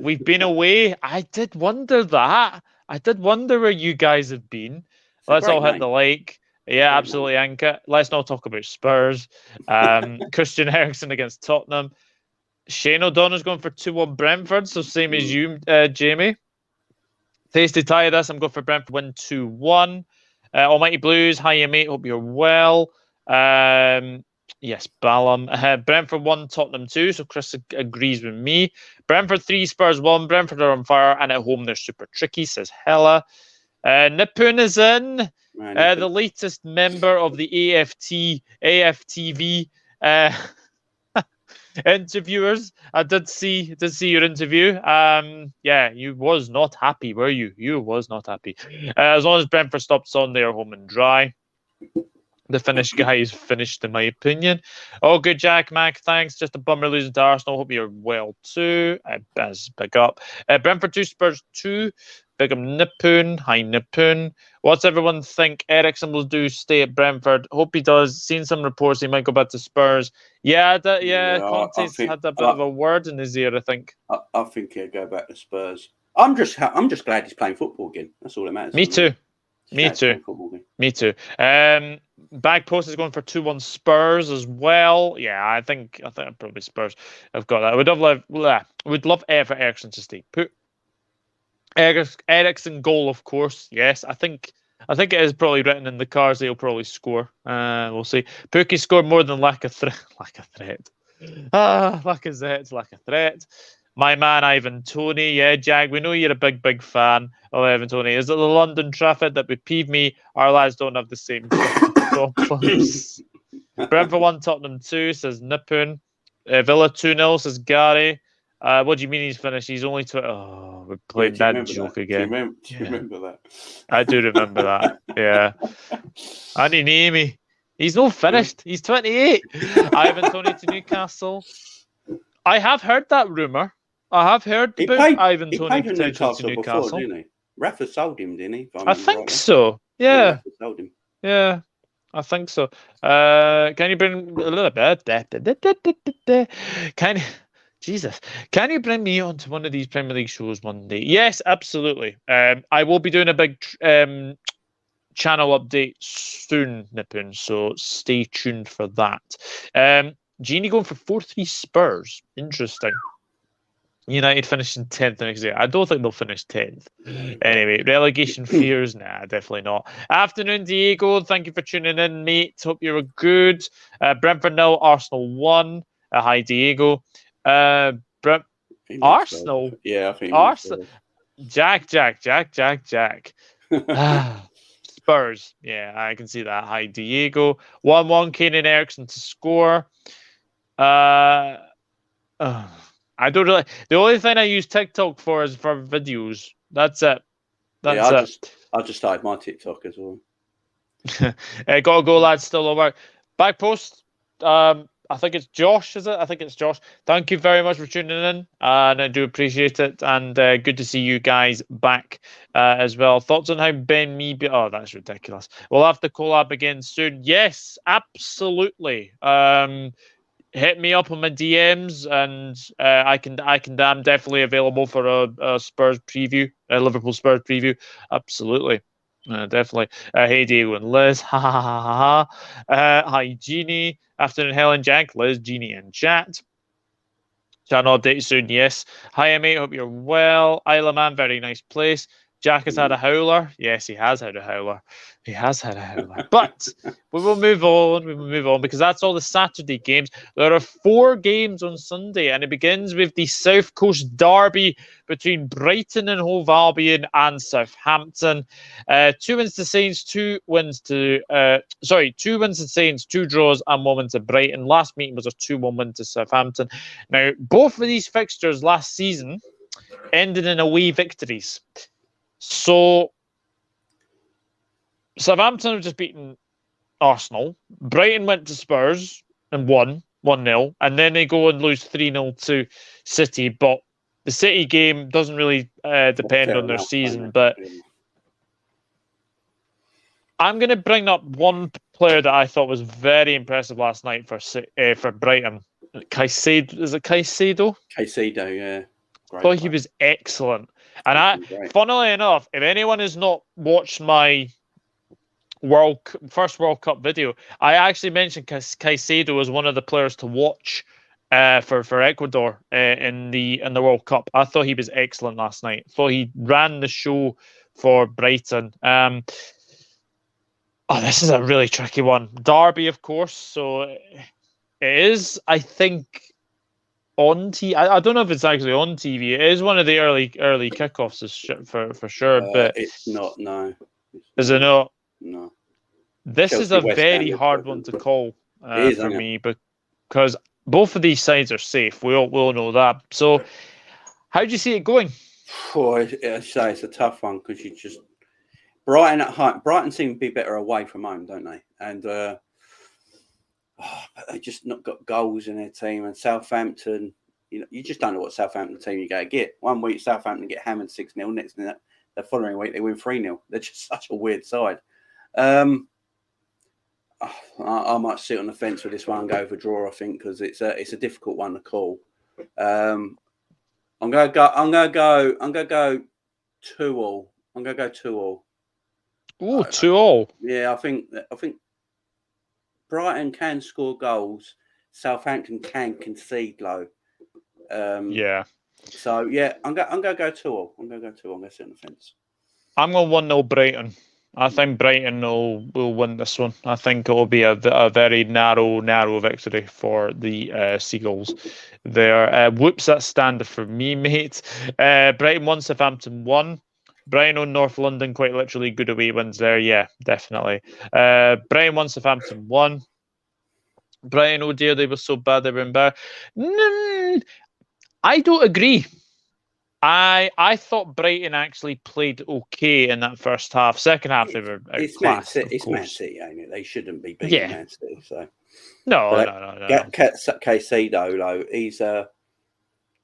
We've been away. I did wonder that. I did wonder where you guys have been. Let's all hit the like. Yeah, absolutely, Anka. Let's not talk about Spurs. Christian Eriksen against Tottenham. Shane O'Donnell's going for 2-1 Brentford, so same as you, Jamie. Tasty tie this. I'm going for Brentford win 2-1. Almighty Blues, hi mate, hope you're well. Yes, Ballum. Brentford 1, Tottenham 2, so Chris agrees with me. Brentford 3, Spurs 1. Brentford are on fire, and at home they're super tricky, says Hella. Nipun is in. The latest member of the AFTV interviewers. I did see your interview. Yeah, you was not happy, were you? You was not happy. As long as Brentford stopped on, they are home and dry. The Finnish guy is finished, in my opinion. Oh, good, Jack Mac. Thanks. Just a bummer losing to Arsenal. Hope you're well too. As big up. Brentford 2, Spurs 2. Big up Nipun. Hi, Nipun. What's everyone think? Eriksen will stay at Brentford. Hope he does. Seen some reports he might go back to Spurs. Yeah, Conte's had a bit of a word in his ear, I think. I think he'll go back to Spurs. I'm just glad he's playing football again. That's all that matters. Me too. Me too. Bag post is going for 2-1 Spurs as well. Yeah, I think probably Spurs have got that. I would love for Eriksen to stay put. Eriksen goal, of course. Yes, I think it is probably written in the cards. He'll probably score. We'll see. Pookie scored more than lack of threat. Lacazette's lack of threat. My man Ivan Toney, yeah, Jag, we know you're a big fan of Ivan Toney. Is it the London traffic that would peeve me? Our lads don't have the same problems. Brentford 1, Tottenham 2, says Nipun. Villa 2-0, says Gary. What do you mean he's finished? He's only 20. Oh, we're playing that joke again. Do you remember that? I do remember that. Yeah. I didn't name me. He's not finished. He's 28. Ivan Toney to Newcastle. I have heard that rumour. I have heard about Ivan Toney potentially to Newcastle. Before, didn't he? Rafa sold him, didn't he? I think so. Yeah. Rafa sold him. Yeah. I think so. Can you bring a little bit? Can you bring me onto one of these Premier League shows one day? Yes, absolutely. I will be doing a big channel update soon, Nippon. So stay tuned for that. Genie going for 4-3 Spurs. Interesting. United finishing 10th the next day. I don't think they'll finish 10th. Anyway, relegation fears? Nah, definitely not. Afternoon, Diego. Thank you for tuning in, mate. Hope you were good. Brentford 0, Arsenal 1. Hi, Diego. Arsenal? Yeah, I think Arsenal. Jack. Spurs. Yeah, I can see that. Hi, Diego. 1-1, Kane and Eriksen to score. I don't really. The only thing I use TikTok for is for videos. That's it. I just started my TikTok as well. Gotta go, lads. Still at work. Back post. I think it's Josh, is it? I think it's Josh. Thank you very much for tuning in, and I do appreciate it. And good to see you guys back as well. Thoughts on how Ben Mee? Oh, that's ridiculous. We'll have to collab again soon. Yes, absolutely. Hit me up on my DMs, and I'm definitely available for a Spurs preview, a Liverpool Spurs preview. Absolutely, definitely. Hey Diego and Liz, ha ha ha ha ha. Hi Jeannie, afternoon Helen, Jack, Liz, Jeannie, and chat. Channel update soon. Yes. Hi mate, hope you're well. Isla Man, very nice place. Jack has had a howler. Yes, he has had a howler. He has had a howler. But we will move on. We will move on because that's all the Saturday games. There are 4 games on Sunday, and it begins with the South Coast Derby between Brighton and Hove Albion and Southampton. 2 wins to Saints, 2 wins to Saints, 2 draws, and 1 win to Brighton. Last meeting was a 2-1 win to Southampton. Now, both of these fixtures last season ended in away victories. So, Southampton have just beaten Arsenal. Brighton went to Spurs and won 1-0. And then they go and lose 3-0 to City. But the City game doesn't really depend on their season. But I'm going to bring up one player that I thought was very impressive last night for Brighton. Caicedo. Is it Caicedo? Caicedo, yeah. I thought he was excellent. And funnily enough, if anyone has not watched my first World Cup video, I actually mentioned Caicedo as one of the players to watch for Ecuador in the World Cup. I thought he was excellent last night. I thought he ran the show for Brighton. This is a really tricky one. Derby, of course. So it is, I think, on TV. I don't know if it's actually on TV. It is one of the early kickoffs for sure. But it's not. No. Is it not? No. This Chelsea, is a very hard one to call for me because both of these sides are safe. We all know that. So, how do you see it going? I say it's a tough one because you just Brighton at home. Brighton seem to be better away from home, don't they? And but they just not got goals in their team. And Southampton, you just don't know what Southampton team you're going to get. One week Southampton get hammered 6-0. Next the following week they win 3-0. They're just such a weird side. I might sit on the fence with this one and go for draw. I think because it's a difficult one to call. I'm gonna go 2-2. I'm gonna go 2-2. Ooh, 2-2. Yeah, I think Brighton can score goals. Southampton can concede low. Yeah. So yeah, I'm gonna go 2-2. I'm gonna sit on the fence. I'm going 1-0 Brighton. I think Brighton will win this one. I think it will be a very narrow victory for the Seagulls. There. Whoops, that's standard for me, mate. Brighton 1, Southampton 1. Brighton on North London, quite literally good away wins there. Yeah, definitely. Brighton 1, Southampton 1. Brighton, oh dear, they were so bad they were embarrassed. I don't agree. I thought Brighton actually played okay in that first half. Second half, they were It's Man outclassed, City. of It's Man course. City, ain't it? They shouldn't be beating Yeah. Man City. So, No. Caicedo, though, he's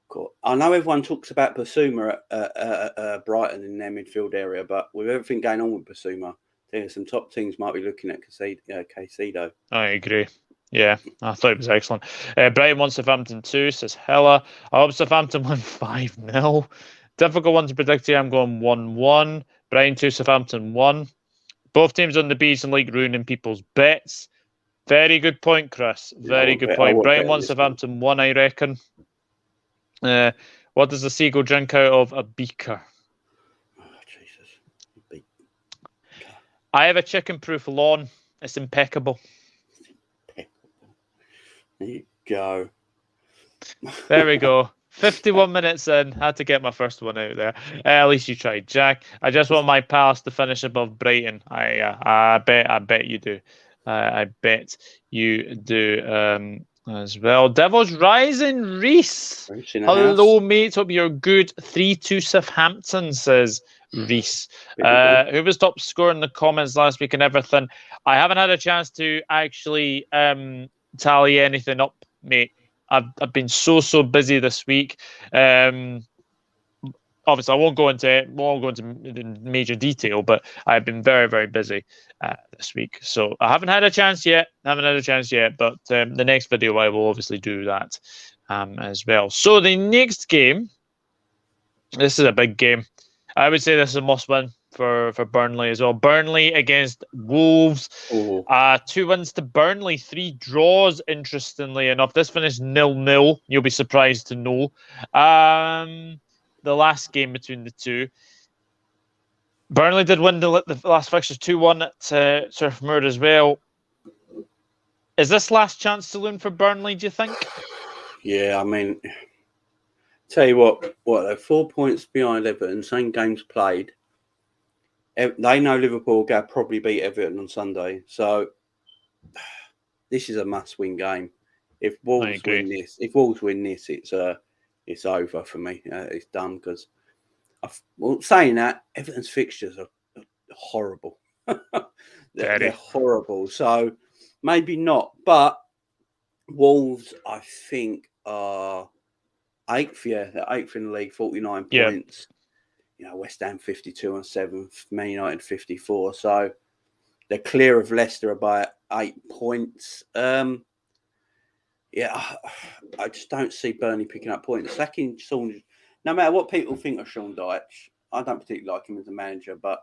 cool. I know everyone talks about Basuma at Brighton in their midfield area, but with everything going on with Basuma, there's some top teams might be looking at Caicedo. I agree. Yeah, I thought it was excellent. Brighton won Southampton 2, says Hella. I hope Southampton won 5-0. Difficult one to predict here. I'm going 1-1. Brighton 2, Southampton 1. Both teams on the bees and league ruining people's bets. Very good point, Chris. Very good point. Brighton won Southampton 1, I reckon. What does the seagull drink out of? A beaker. Oh, Jesus. I have a chicken-proof lawn. It's impeccable. There you go. There we go. 51 minutes in. Had to get my first one out there. At least you tried, Jack. I just want my pals to finish above Brighton. I bet you do. I bet you do as well. Devils Rising, Reese. Hello, mate. Hope you're good. 3-2 Southampton, says Reese. Who was top scorer in the comments last week and everything? I haven't had a chance to actually tally anything up, mate. I've been so busy this week. Obviously, I won't go into major detail, but I've been very busy this week. So I haven't had a chance yet. But the next video I will obviously do that as well. So the next game, this is a big game. I would say this is a must-win for Burnley as well. Burnley against Wolves. 2 wins to Burnley, 3 draws, interestingly enough. This finished 0-0. You'll be surprised to know. The last game between the two. Burnley did win the last fixtures 2-1 at Turf Moor as well. Is this last chance saloon for Burnley, do you think? Yeah, I mean, tell you what, they're 4 points behind Everton, same games played. They know Liverpool will probably beat Everton on Sunday. So this is a must-win game. If Wolves win this, it's over for me. It's done because, saying that, Everton's fixtures are horrible. they're horrible. So maybe not. But Wolves, I think, are 8th. Yeah, they're 8th in the league, 49 points. You know, West Ham 52 and 7th, Man United 54. So they're clear of Leicester by 8 points. I just don't see Burnley picking up points. Sacking Sean, no matter what people think of Sean Dyche, I don't particularly like him as a manager, but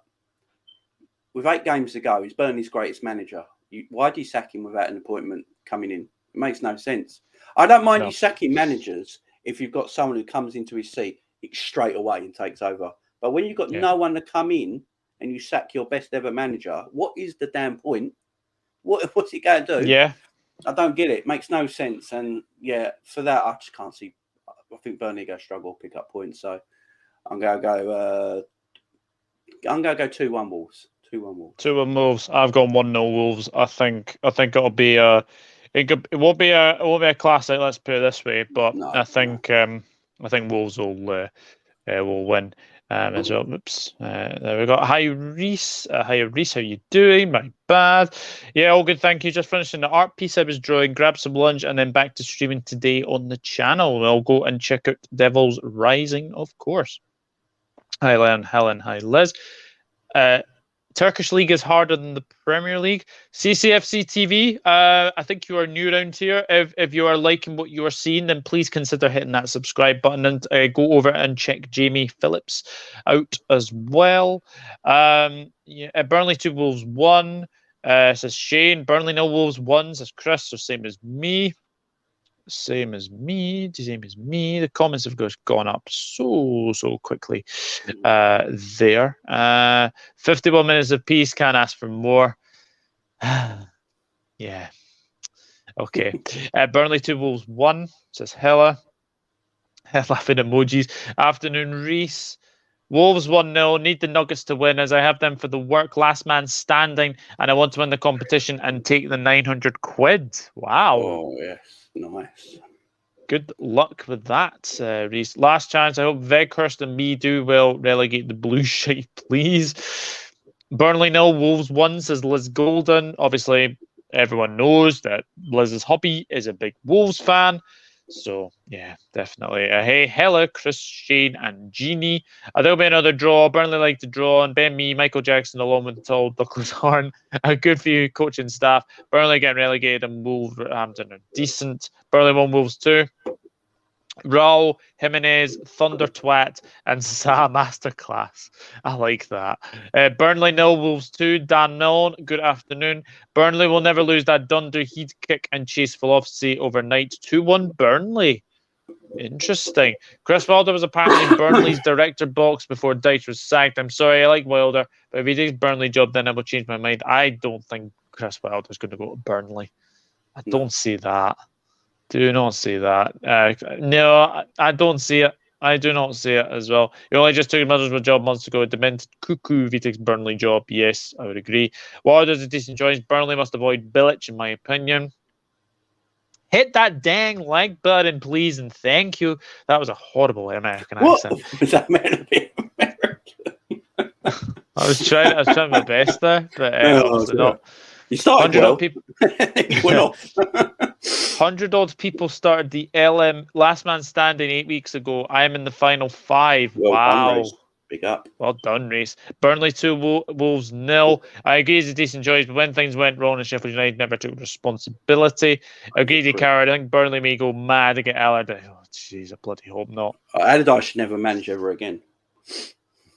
with 8 games to go, he's Burnley's greatest manager. Why do you sack him without an appointment coming in? It makes no sense. I don't mind you sacking managers if you've got someone who comes into his seat straight away and takes over. But when you've got no one to come in and you sack your best ever manager, what is the damn point? What's he going to do? Yeah. I don't get it. It makes no sense. And for that, I just can't see. I think Burnley are going to struggle to pick up points. So I'm going to go 2-1 Wolves. 2-1 Wolves. 2-1 Wolves. I've gone 1-0 Wolves. I think it'll be it won't be a classic. Let's put it this way. But I think Wolves will win as well. Oops. There we go. Hi Reese. How you doing? My bad. Yeah, all good. Thank you. Just finishing the art piece I was drawing. Grab some lunch and then back to streaming today on the channel. I'll go and check out Devils Rising, of course. Hi Helen. Hi Liz. Turkish League is harder than the Premier League. CCFC TV, I think you are new around here. If you are liking what you are seeing, then please consider hitting that subscribe button and go over and check Jamie Phillips out as well. Burnley 2 Wolves 1, says Shane. Burnley 0 Wolves 1, says Chris, so same as me. The comments have gone up so quickly there. 51 minutes of peace, can't ask for more. Yeah. Okay. Burnley 2 Wolves 1, says Hella. Laughing emojis. Afternoon Reese. Wolves 1-0. Need the Nuggets to win as I have them for the work. Last man standing, and I want to win the competition and take the 900 quid. Wow. Oh, yes. Nice. Good luck with that, Reese. Last chance. I hope Veghurst and me do well. Relegate the blue shite, please. Burnley 0, Wolves 1, says Liz Golden. Obviously, everyone knows that Liz's hobby is a big Wolves fan. So, yeah, definitely. Hey, Hella, Chris, Shane, and Jeannie. There'll be another draw. Burnley like to draw, and Ben, me, Michael Jackson, along with Tall Douglas Horn. A good few coaching staff. Burnley getting relegated, and Wolverhampton are decent. Burnley 1, Wolves 2. Raul, Jimenez, Thunder Twat, and Sa Masterclass. I like that. Burnley 0, Wolves 2. Dan Milne, good afternoon. Burnley will never lose that Dundu heat kick and chase philosophy overnight. 2-1 Burnley. Interesting. Chris Wilder was apparently Burnley's director box before Dyche was sacked. I'm sorry, I like Wilder, but if he takes Burnley job, then I will change my mind. I don't think Chris Wilder's going to go to Burnley. I don't see that. Do not see that. No, I don't see it. I do not see it as well. He only just took a Middlesbrough job months ago. Demented cuckoo if he takes Burnley job. Yes, I would agree. Wilder's a decent choice. Burnley must avoid Bilic, in my opinion. Hit that dang like button, please, and thank you. That was a horrible American accent. What was that meant to be American? I was trying my best there, but obviously not. You started well. People. You went off. 100-odd people started the LM Last Man Standing 8 weeks ago. I am in the final 5. Well wow. Done, big up. Well done, Reese. Burnley 2, Wolves 0. I agree it's a decent choice, but when things went wrong, Sheffield United never took responsibility. I agree with Carrow. I think Burnley may go mad to get Allardyce. Oh, jeez, I bloody hope not. Allardyce should never manage ever again.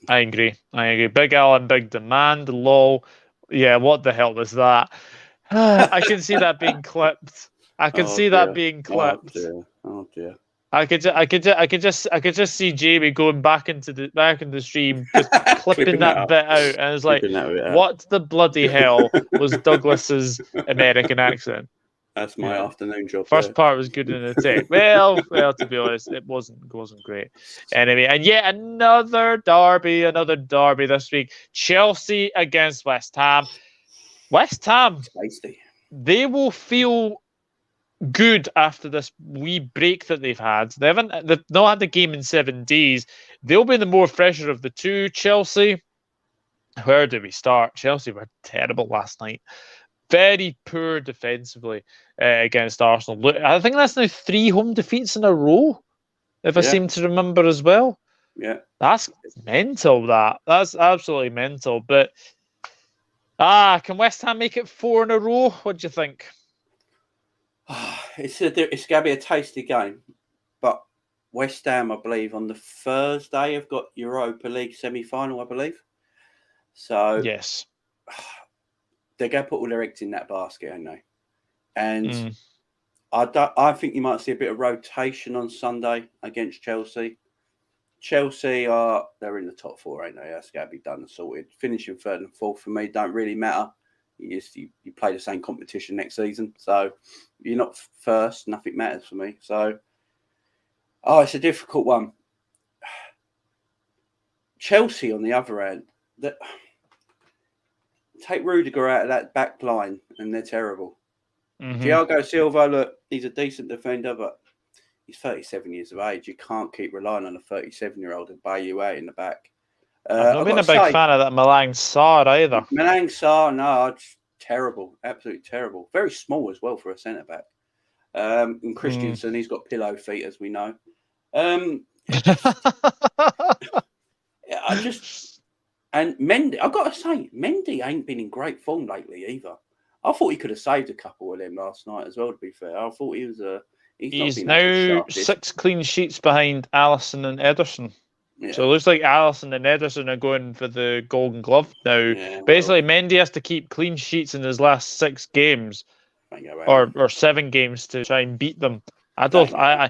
I agree. Big Al and big demand. Lol. Yeah, what the hell was that? I can see that being clipped. I can see that being clipped. Oh dear. I could just see Jamie going back in the stream, just clipping that bit out, and it's like, what the bloody hell was Douglas's American accent? That's my afternoon job. First part was good in the tape. Well, to be honest, it wasn't great. Anyway, and yet another derby this week. Chelsea against West Ham. West Ham, they will feel good after this wee break that they've had. They've not had the game in 7 days. They'll be the more fresher of the two. Chelsea, where do we start? Chelsea were terrible last night. Very poor defensively against Arsenal. Look, I think that's now 3 home defeats in a row, if I seem to remember as well. Yeah. That's mental, That's absolutely mental. But, can West Ham make it 4 in a row? What do you think? It's going to be a tasty game. But West Ham, I believe, on the Thursday have got Europa League semi-final, I believe. So yes. They're going to put all their eggs in that basket, aren't they? And I think you might see a bit of rotation on Sunday against Chelsea. Chelsea they're in the top 4, ain't they? That's got to be done and sorted. Finishing 3rd and 4th for me don't really matter. You play the same competition next season, so you're not first. Nothing matters for me. So, it's a difficult one. Chelsea, on the other hand, take Rudiger out of that back line, and they're terrible. Thiago Silva, look, he's a decent defender, but he's 37 years of age. You can't keep relying on a 37-year-old to bail you out in the back. I've not been a big fan of that Malang Sarr either. Malang Sarr, no, it's terrible. Absolutely terrible. Very small as well for a centre-back. And Christensen, he's got pillow feet, as we know. And Mendy, I've got to say, Mendy ain't been in great form lately either. I thought he could have saved a couple of them last night as well, to be fair. I thought he was he's now 6 clean sheets behind Alisson and Ederson. Yeah. So it looks like Alisson and Ederson are going for the Golden Glove now. Yeah, basically, Mendy has to keep clean sheets in his last 6 games or 7 games to try and beat them. That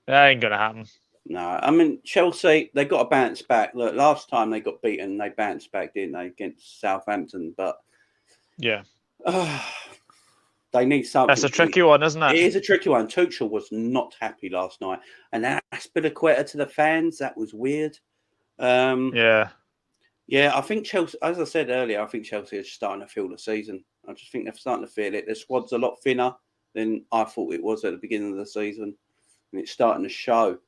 ain't going to happen. No, I mean, Chelsea, they got to bounce back. Look, last time they got beaten, they bounced back, didn't they, against Southampton? But yeah. They need something. That's a tricky one, isn't it? It is a tricky one. Tuchel was not happy last night. And that Aspilicueta to the fans, that was weird. Yeah, I think Chelsea, as I said earlier, I think Chelsea are starting to feel the season. I just think they're starting to feel it. Their squad's a lot thinner than I thought it was at the beginning of the season. and it's starting to show.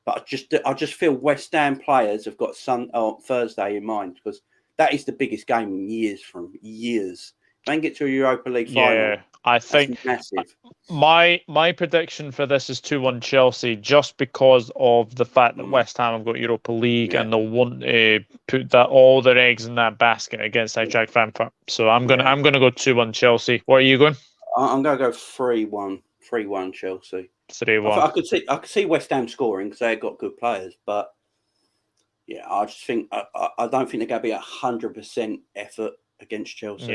But I just feel West Ham players have got Thursday in mind, because that is the biggest game in years. If they can get to a Europa League final, I think that's massive. My prediction for this is 2-1 Chelsea, just because of the fact that West Ham have got Europa League and they'll want to put all their eggs in that basket against Eintracht Frankfurt. So I'm gonna go 2-1 Chelsea. What are you going? I'm gonna go 3-1 Chelsea. 3-1. I could see West Ham scoring because they've got good players, but yeah, I just think I don't think they're going to be 100% effort against Chelsea.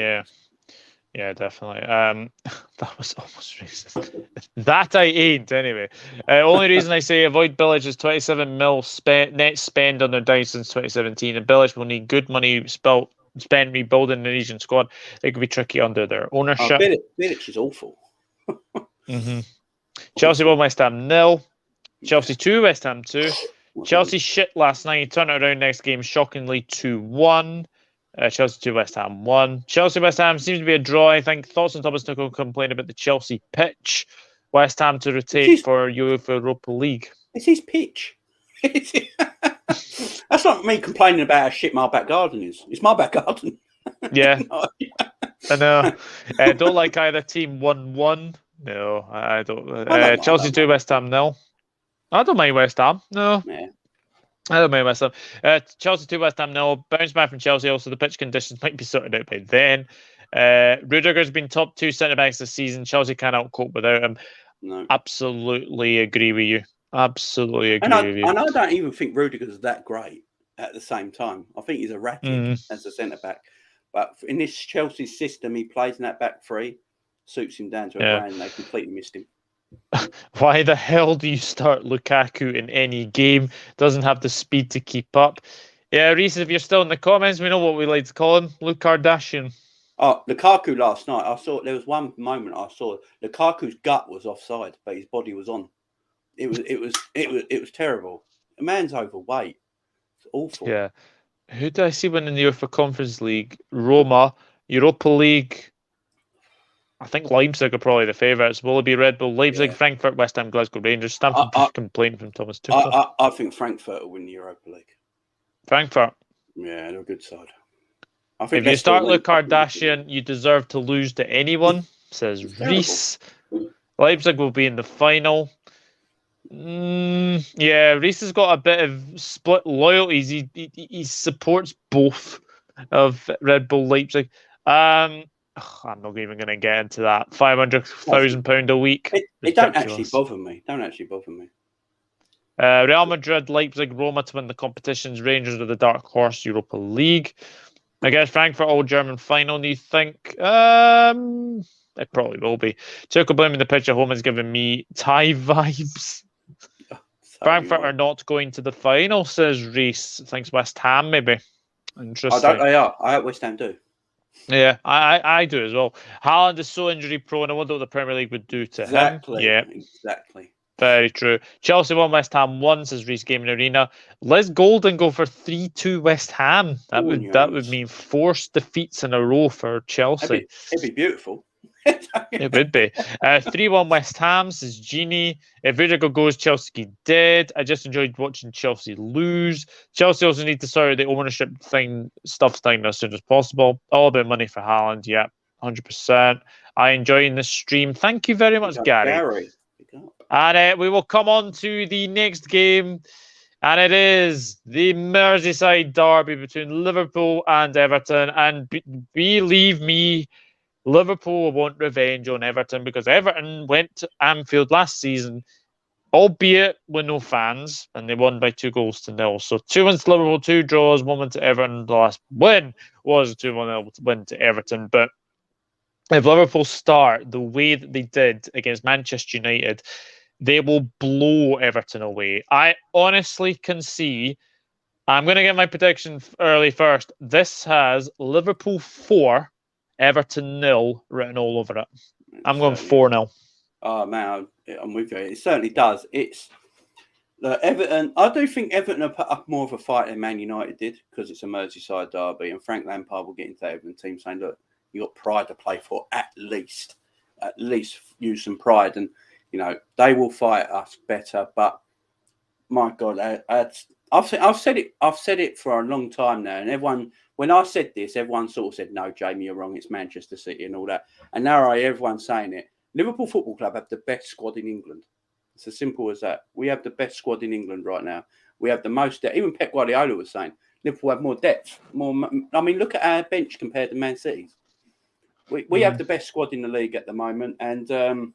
Yeah, definitely. That was almost racist. That I ain't anyway. Only reason I say avoid Bilic is 27 mil net spend on their dice since 2017, and Bilic will need good money spent rebuilding the Asian squad. It could be tricky under their ownership. Bilic is awful. Chelsea 1, West Ham 0. Chelsea 2, West Ham 2. Chelsea shit last night. Turn it around next game, shockingly 2-1. Chelsea 2, West Ham 1. Chelsea West Ham seems to be a draw, I think. Thoughts on Thomas Tuchel complain about the Chelsea pitch. West Ham to rotate for Europa League. It's his pitch. That's not me complaining about how shit my back garden is. It's my back garden. Yeah. I know. Don't like either team 1-1. No, I don't. Chelsea 2, West Ham 0. I don't mind West Ham. No. Yeah. I don't mind West Ham. Chelsea 2, West Ham 0. Bounce back from Chelsea. Also, the pitch conditions might be sorted out by then. Rudiger's been top 2 centre-backs this season. Chelsea cannot cope without him. No. Absolutely agree with you. Absolutely agree with you. And I don't even think Rudiger's that great at the same time. I think he's erratic as a centre-back. But in this Chelsea system, he plays in that back three. Suits him down to a brand. They completely missed him. Why the hell do you start Lukaku in any game? Doesn't have the speed to keep up. Yeah, Reese, if you're still in the comments, we know what we like to call him. Luke Kardashian. Oh, Lukaku last night. I saw there was one moment I saw Lukaku's gut was offside, but his body was on. It was terrible. The man's overweight. It's awful. Yeah. Who did I see winning the UEFA Conference League? Roma, Europa League. I think Leipzig are probably the favourites. Will it be Red Bull, Leipzig, Frankfurt, West Ham, Glasgow Rangers? Stamford Bridge complaint from Thomas Tuchel. I think Frankfurt will win the Europa League. Frankfurt? Yeah, they're a good side. I think if you start Luke Kardashian, you deserve to lose to anyone, says Reese. Leipzig will be in the final. Yeah, Reese has got a bit of split loyalties. He supports both of Red Bull Leipzig. I'm not even going to get into that. £500,000 a week. It don't actually bother me. Real Madrid, Leipzig, Roma to win the competitions. Rangers are the dark horse Europa League. I guess Frankfurt all German final. Do you think? It probably will be. Tuchel blaming the pitch at home is giving me Thai vibes. Frankfurt are not going to the final, says Reese. Thinks West Ham maybe. Interesting. They are. I hope West Ham do. Yeah, I do as well. Haaland is so injury prone. I wonder what the Premier League would do to him. Yeah, exactly. Very true. Chelsea 1, West Ham 1, says Reece Gaming Arena. Les Golden go for 3-2 West Ham. That would mean 4 defeats in a row for Chelsea. It'd be beautiful. It would be. 3-1 West Ham, says Jeannie. If Rudiger goes, Chelsea dead. I just enjoyed watching Chelsea lose. Chelsea also need to sort out the ownership stuff as soon as possible. All about money for Haaland. Yeah, 100%. I enjoying this stream. Thank you very much, Gary. And we will come on to the next game. And it is the Merseyside Derby between Liverpool and Everton. And believe me, Liverpool want revenge on Everton, because Everton went to Anfield last season, albeit with no fans, and they won by 2-0. So 2 wins to Liverpool, 2 draws, 1 win to Everton. The last win was a 2-1 win to Everton. But if Liverpool start the way that they did against Manchester United, they will blow Everton away. I honestly can see. I'm going to get my prediction early first. This has Liverpool 4, Everton 0 written all over it. I'm going 4-0. Oh man, I'm with you. It certainly does. It's Everton. I do think Everton have put up more of a fight than Man United did, because it's a Merseyside derby, and Frank Lampard will get into the Everton team saying, "Look, you got pride to play for. At least use some pride." And they will fight us better. But my God, I've said it for a long time now, and everyone. When I said this, everyone sort of said, "No, Jamie, you're wrong. It's Manchester City and all that." And now everyone's saying it. Liverpool Football Club have the best squad in England. It's as simple as that. We have the best squad in England right now. We have the most depth. Even Pep Guardiola was saying Liverpool have more depth. Look at our bench compared to Man City's. We have the best squad in the league at the moment, and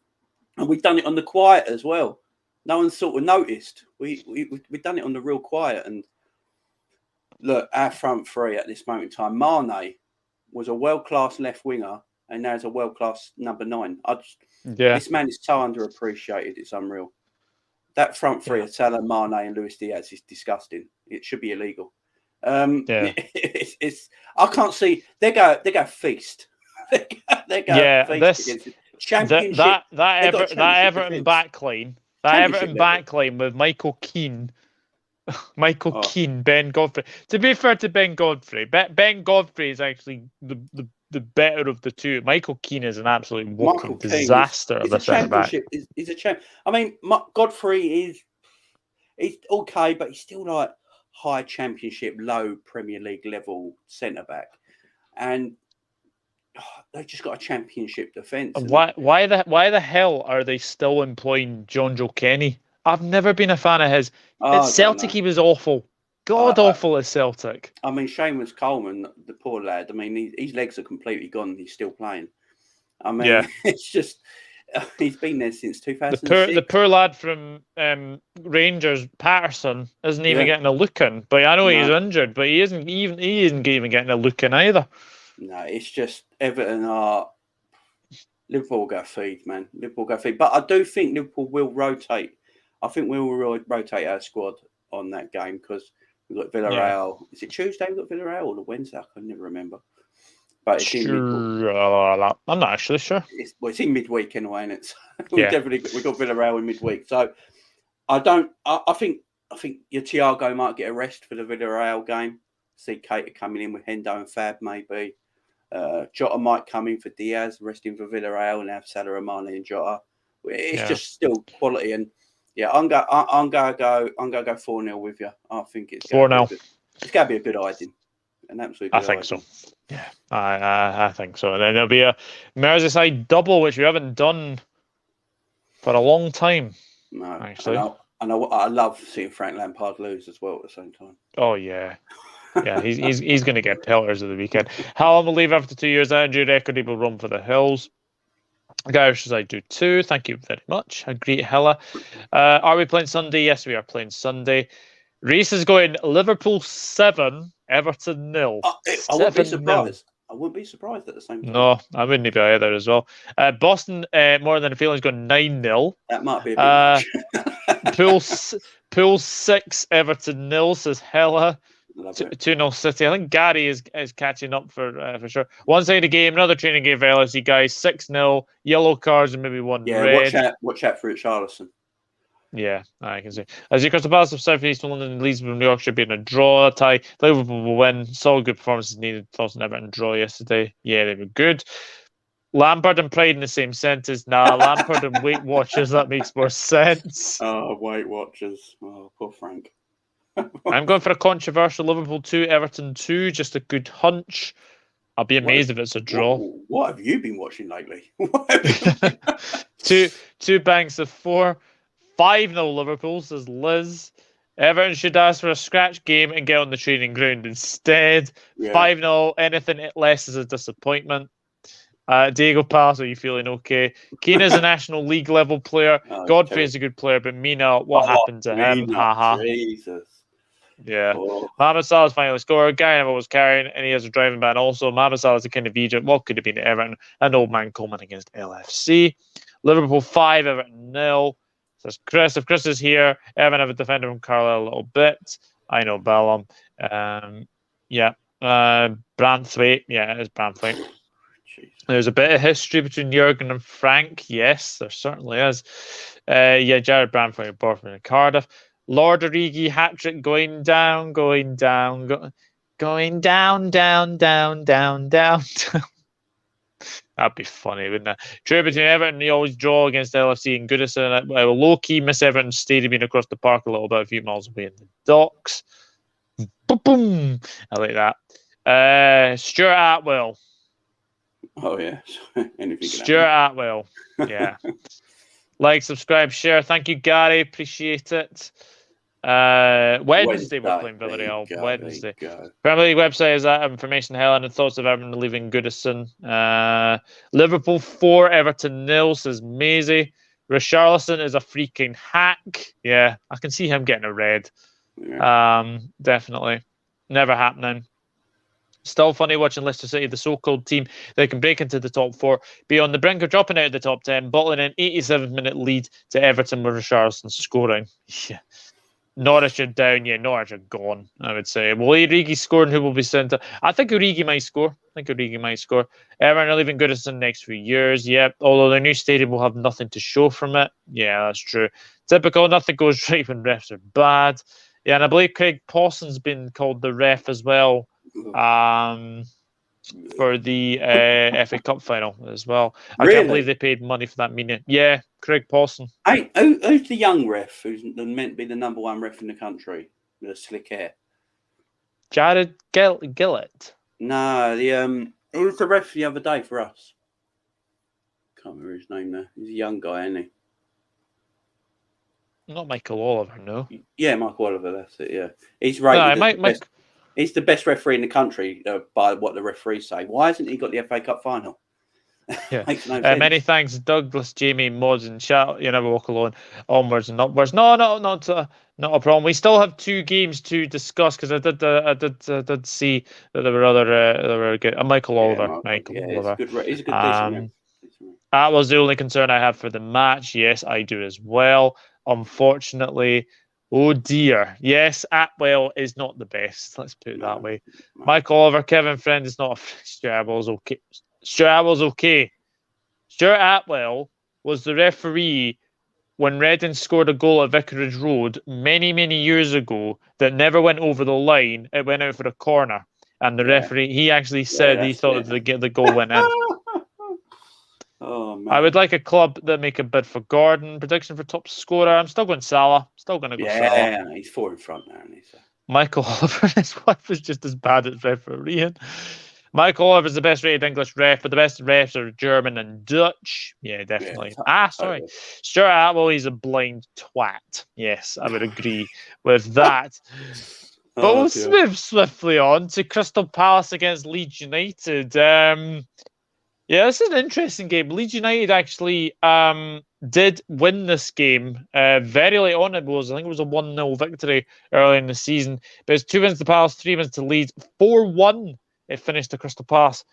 we've done it on the quiet as well. No one sort of noticed. We've done it on the real quiet. And look, our front three at this moment in time, Mane was a world-class left winger, and now he's a world-class number 9. This man is so underappreciated. It's unreal. That front three of Salah, Mane, and Luis Diaz is disgusting. It should be illegal. It's I can't see. They go feast. they go feast against Championship. That Everton backline. That Everton backline with Michael Keane. Keane, Ben Godfrey. To be fair to Ben Godfrey, Ben Godfrey is actually the better of the two. Michael Keane is an absolute walking disaster of a centre back. He's a champ. I mean, Godfrey he's okay, but he's still like high Championship, low Premier League level centre back, and they've just got a Championship defence. Why the hell are they still employing John Joe Kenny? I've never been a fan of his. At Celtic, he was awful. Awful at Celtic. I mean, Seamus Coleman, the poor lad. I mean, his legs are completely gone. He's still playing. I mean, it's just he's been there since 2006. The poor lad from Rangers, Patterson, isn't even getting a look in. But I know he's injured, but he isn't even getting a look in either. No, it's just Everton Liverpool go feed, man. Liverpool go feed. But I do think Liverpool will rotate. I think we will rotate our squad on that game because we've got Villarreal. Yeah. Is it Tuesday we've got Villarreal or the Wednesday? I can never remember. But it's in midweek. I'm not actually sure. It's in midweek anyway, and we've got Villarreal in midweek. So I think your Thiago might get a rest for the Villarreal game. See Keita coming in with Hendo and Fab maybe. Jota might come in for Diaz, resting for Villarreal, and have Salah, Mane and Jota. It's just still quality. And I'm gonna go 4-0 with you. I think it's 4-0. It's gonna be a good hiding. An absolute good think so. Yeah, I think so. And then there'll be a Merseyside double, which we haven't done for a long time. No, actually. And I love seeing Frank Lampard lose as well at the same time. Oh yeah. Yeah, he's going to get pelters of the weekend. Hallam will leave after 2 years. Andrew record he will run for the hills. Gareth says I do too. Thank you very much. Agree, Hella. Are we playing Sunday? Yes, we are playing Sunday. Reese is going Liverpool 7, Everton 0. I wouldn't be surprised. I wouldn't be surprised at the same time. No, I wouldn't be either as well. Boston, more than a feeling, is going 9-0. That might be a bit Pool 6, Everton 0, says Hella. 2-0 City. I think Gary is catching up for sure. One side of the game, another training game for LSE guys. 6-0, yellow cards and maybe one red. Watch out for Richarlison. Yeah, I can see. As you Crystal Palace of South East London and Leeds from New York should be in a draw tie. Liverpool will win. Solid good performances needed. Thoughts on Everton draw yesterday. Yeah, they were good. Lampard and Pride in the same sentence. Nah, Lampard and Weight Watchers. That makes more sense. Oh, Weight Watchers. Oh, poor Frank. I'm going for a controversial Liverpool 2, Everton 2. Just a good hunch. I'll be amazed if it's a draw. What have you been watching lately? two banks of 4. 5-0 Liverpool, says Liz. Everton should ask for a scratch game and get on the training ground instead. 5-0. Anything less is a disappointment. Diego Paz, are you feeling okay? Keane is a National League level player. Godfrey is a good player, but Mina, what happened to him? Haha. Jesus. Yeah. Mohamed Salah's finally scored. Guy Neville was carrying, and he has a driving ban also. Mohamed Salah's the kind of Egypt. What could have been Everton? An old man Coleman against LFC. Liverpool 5, Everton 0. Says Chris. If Chris is here, Everton have a defender from Carlisle a little bit. I know Ballum. Branthwaite. Yeah, it is Branthwaite. There's a bit of history between Jurgen and Frank. Yes, there certainly is. Jared Branthwaite, Borthwick and Cardiff. Lord Origi hat-trick going down. That'd be funny, wouldn't it? True, between Everton, they always draw against LFC and Goodison. I will low-key miss Everton Stadium being across the park a little bit, a few miles away in the docks. Boom, boom. I like that. Stuart Atwell. Oh, yeah. Anything Stuart Atwell. Yeah. Like, subscribe, share. Thank you, Gary. Appreciate it. Wednesday we're playing Villarreal. Wednesday. Premier League website is that information hell and thoughts of Everton leaving Goodison. Liverpool 4, Everton 0, says Maisie. Richarlison is a freaking hack. Yeah, I can see him getting a red. Yeah. Definitely. Never happening. Still funny watching Leicester City, the so-called team that can break into the top 4, be on the brink of dropping out of the top 10, bottling an 87th-minute lead to Everton with Richarlison scoring. Yeah. Norwich are down, yeah. Norwich are gone, I would say. Will Origi score and who will be sent to? I think Origi might score. Everton are leaving Goodison next few years, yep. Although their new stadium will have nothing to show from it. Yeah, that's true. Typical, nothing goes right when refs are bad. Yeah, and I believe Craig Pawson's been called the ref as well. For the FA Cup final as well. I can't believe they paid money for that meeting. Yeah, Craig Pawson. Hey, who's the young ref who's meant to be the number 1 ref in the country with the slick hair? Jared Gillett. No, who was the ref the other day for us? Can't remember his name now. He's a young guy, isn't he? Not Michael Oliver, no. Yeah, Michael Oliver, that's it, yeah. He's rated he's the best referee in the country by what the referees say. Why hasn't he got the FA Cup final? Yeah. Many thanks, Douglas, Jamie, Mods, and chat. You never walk alone. Onwards and upwards. No, not a problem. We still have 2 games to discuss because I did see that there were other good. Michael Oliver. Michael Oliver. He's a good decent. That was the only concern I have for the match. Yes, I do as well. Unfortunately. Oh dear. Yes, Atwell is not the best. Let's put it that way. Michael Oliver, Kevin Friend is not a Stuart Atwell's okay. Stuart Atwell was the referee when Reading scored a goal at Vicarage Road many, many years ago that never went over the line. It went out for a corner. And the referee, he actually said he thought the goal went in. Oh, man. I would like a club that make a bid for Gordon. Prediction for top scorer. I'm still going Salah. Still going to go Salah. Yeah, he's 4 in front now. Michael Oliver, his wife is just as bad at refereeing. Michael Oliver is the best rated English ref, but the best refs are German and Dutch. Yeah, definitely. Sorry. Stuart Atwell, he's a blind twat. Yes, I would agree with that. But we'll move swiftly on to Crystal Palace against Leeds United. Yeah, this is an interesting game. Leeds United actually did win this game very late on. I think it was a 1-0 victory early in the season. But it's 2 wins to Palace, 3 wins to Leeds, 4-1 it finished to Crystal Palace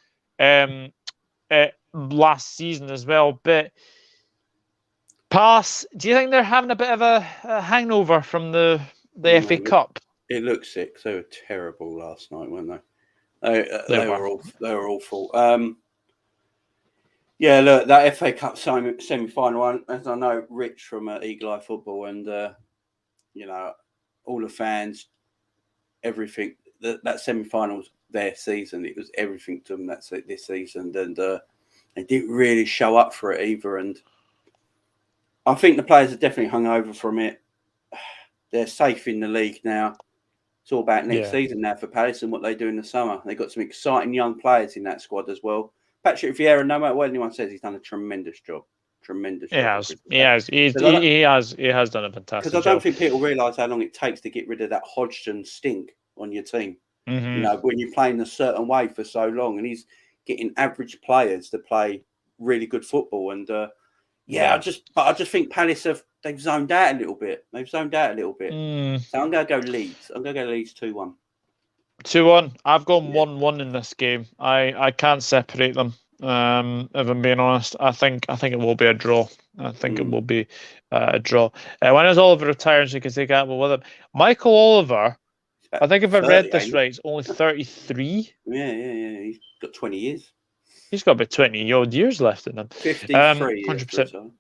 last season as well. But Palace, do you think they're having a bit of a hangover from the FA Cup? It looks sick. They were terrible last night, weren't they? They were awful. Yeah, look, that FA Cup semi-final, as I know, Rich from Eagle Eye Football and, all the fans, everything, that semi-final's their season. It was everything to them this season. And they didn't really show up for it either. And I think the players are definitely hung over from it. They're safe in the league now. It's all about next season now for Palace and what they do in the summer. They've got some exciting young players in that squad as well. Patrick Vieira, no matter what anyone says, he's done a tremendous job. He has done a fantastic job. Because I don't think people realise how long it takes to get rid of that Hodgson stink on your team. Mm-hmm. You know, when you're playing a certain way for so long, and he's getting average players to play really good football. And I just think Palace they've zoned out a little bit. So I'm going to go Leeds. I'm going to go Leeds 2-1. 2-1. I've gone 1-1 in this game. I can't separate them. If I'm being honest, I think it will be a draw. It will be a draw. When is Oliver retiring, so he can take Atwell with him? Michael Oliver, I think if I read this right, it's only 33. Yeah. He's got 20 years. He's got about 20 odd years left in him. 53. 100%.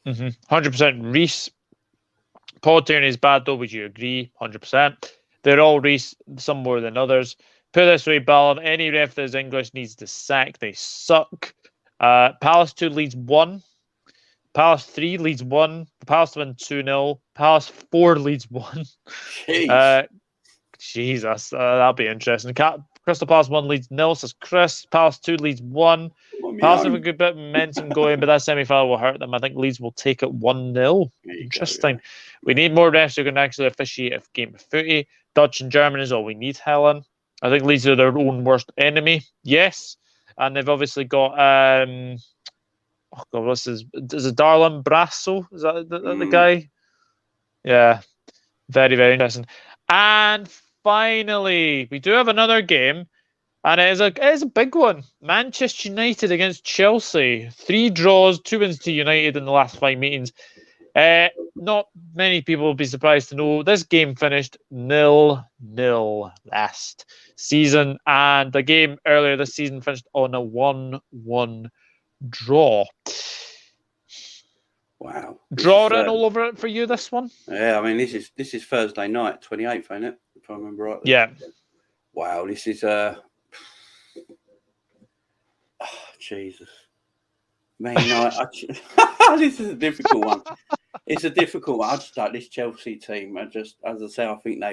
100% Reece. Paul Tierney is bad though. Would you agree? 100%. They're all Reece, some more than others. Put it this way, Ballon, any ref that is English needs to sack. They suck. Palace 2, Leeds 1. Palace 3, Leeds 1. Palace win 2-0. Palace 4, Leeds 1. Jeez. Jesus, that'll be interesting. Crystal Palace 1, Leeds 0, says Chris. Palace 2, Leeds 1. Palace have a good bit of momentum going, but that semi-final will hurt them. I think Leeds will take it 1-0. Interesting. We need more refs who can actually officiate a game of footy. Dutch and German is all we need, Helen. I think Leeds are their own worst enemy. Yes. And they've obviously got oh God, what's his? Is it Darlin Brasso? Is that the guy? Yeah. Very, very interesting. And finally, we do have another game, and it is a big one. Manchester United against Chelsea. 3 draws, 2 wins to United in the last 5 meetings. Not many people will be surprised to know this game finished 0-0 last season, and the game earlier this season finished on a 1-1 draw. Wow. Draw in all over it for you, this one? Yeah, I mean, this is Thursday night, 28th, ain't it? If I remember rightly. Yeah. Wow, this is Jesus. Man, this is a difficult one. It's a difficult one. I just like this Chelsea team. As I say, I think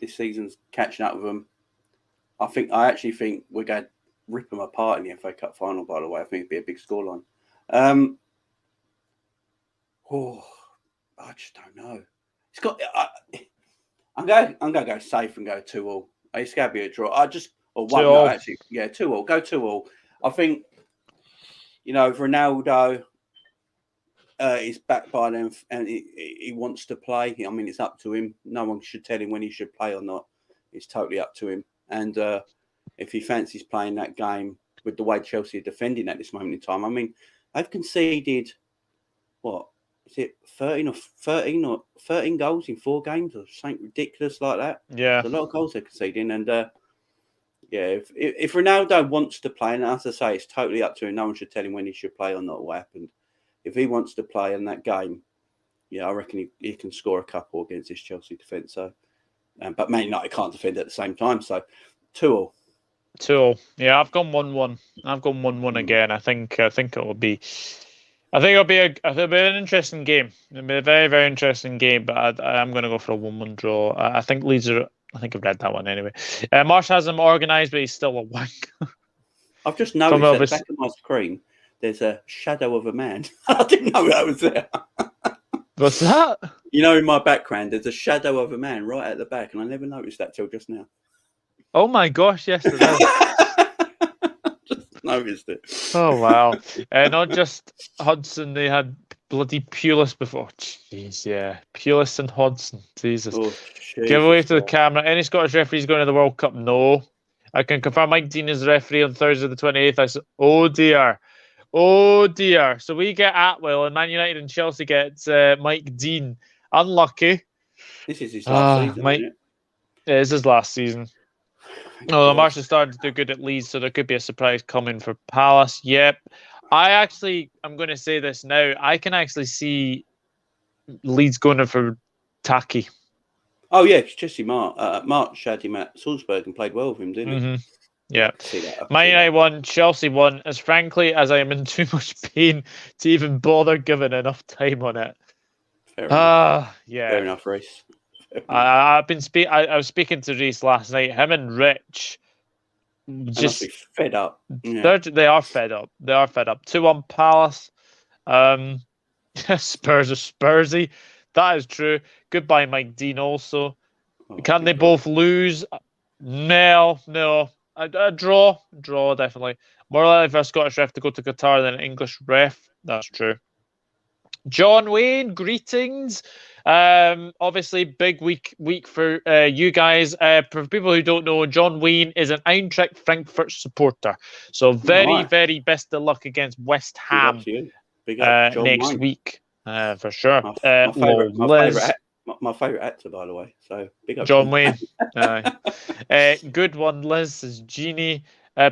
this season's catching up with them. I actually think we're going to rip them apart in the FA Cup final, by the way. I think it'd be a big scoreline. I just don't know. It's got. I'm going to go safe and go 2-2. It's going to be a draw. 1-0. No, actually, yeah, 2-2. Go 2-2. I think, if Ronaldo is backed by them and he wants to play, I mean, it's up to him. No one should tell him when he should play or not. It's totally up to him. And if he fancies playing that game with the way Chelsea are defending at this moment in time, I mean, they've conceded, what? Is it 13 goals in 4 games or something ridiculous like that? Yeah. There's a lot of goals they're conceding. And, if Ronaldo wants to play, and as I say, it's totally up to him. No one should tell him when he should play or not what happened. If he wants to play in that game, I reckon he can score a couple against this Chelsea defence. So, but Man United can't defend at the same time. So, 2-2. 2-2. Yeah, I've gone 1-1. I've gone 1-1 again. I think it will be. I think it'll be an interesting game. It'll be a very, very interesting game. But I'm going to go for a 1-1 draw. I think Leeds are. I think I've read that one anyway. Marsh has him organised, but he's still a wank. I've just noticed at the back of my screen, there's a shadow of a man. I didn't know that was there. What's that? In my background, there's a shadow of a man right at the back, and I never noticed that till just now. Oh my gosh, yes, it is. Just noticed it. Oh, wow. Not just Hudson, they had bloody Pulis before. Jeez, yeah. Pulis and Hudson. Jesus. Give away to the camera. Any Scottish referees going to the World Cup? No. I can confirm Mike Dean is the referee on Thursday the 28th. I said, oh dear. Oh dear. So we get Atwell, and Man United and Chelsea get Mike Dean. Unlucky. This is his last season, isn't it? It is his last season. No, Marsh is starting to do good at Leeds, so there could be a surprise coming for Palace. Yep. I'm going to say this now. I can actually see Leeds going for Taki. Oh, yeah, it's Jesse March had him at Salzburg and played well with him, didn't he? Yeah. Man United won, Chelsea won. As frankly as I am in too much pain to even bother giving enough time on it. Fair enough, Reece. I was speaking to Reece last night. Him and Rich just fed up. Yeah. They are fed up. 2-1 Palace. Spurs are Spursy. That is true. Goodbye, Mike Dean. Also, can they both lose? No. A draw, definitely. More likely for a Scottish ref to go to Qatar than an English ref. That's true. John Wayne, greetings. Obviously, big week for you guys. For people who don't know, John Wayne is an Eintracht Frankfurt supporter. So very best of luck against West Ham next week, for sure. My favourite actor, by the way. So big up John Wayne. Good one, Liz. Is Jeannie.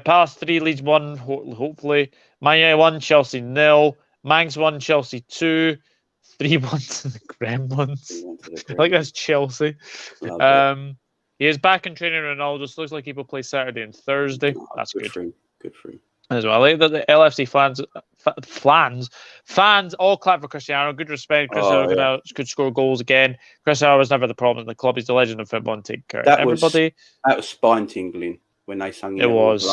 Palace 3, Leeds 1, hopefully. Man United 1, Chelsea 0. Mangs 1, Chelsea 2. 3-1 to the Gremlins. I like that's Chelsea. He is back in training Ronaldo, so looks like he will play Saturday and Thursday. That's good. Good for him. as well. I like that the LFC fans all clap for Cristiano. Good respect. Cristiano could score goals again. Cristiano was never the problem in the club. He's the legend of football and take care of everybody. That was spine tingling when they sang It was.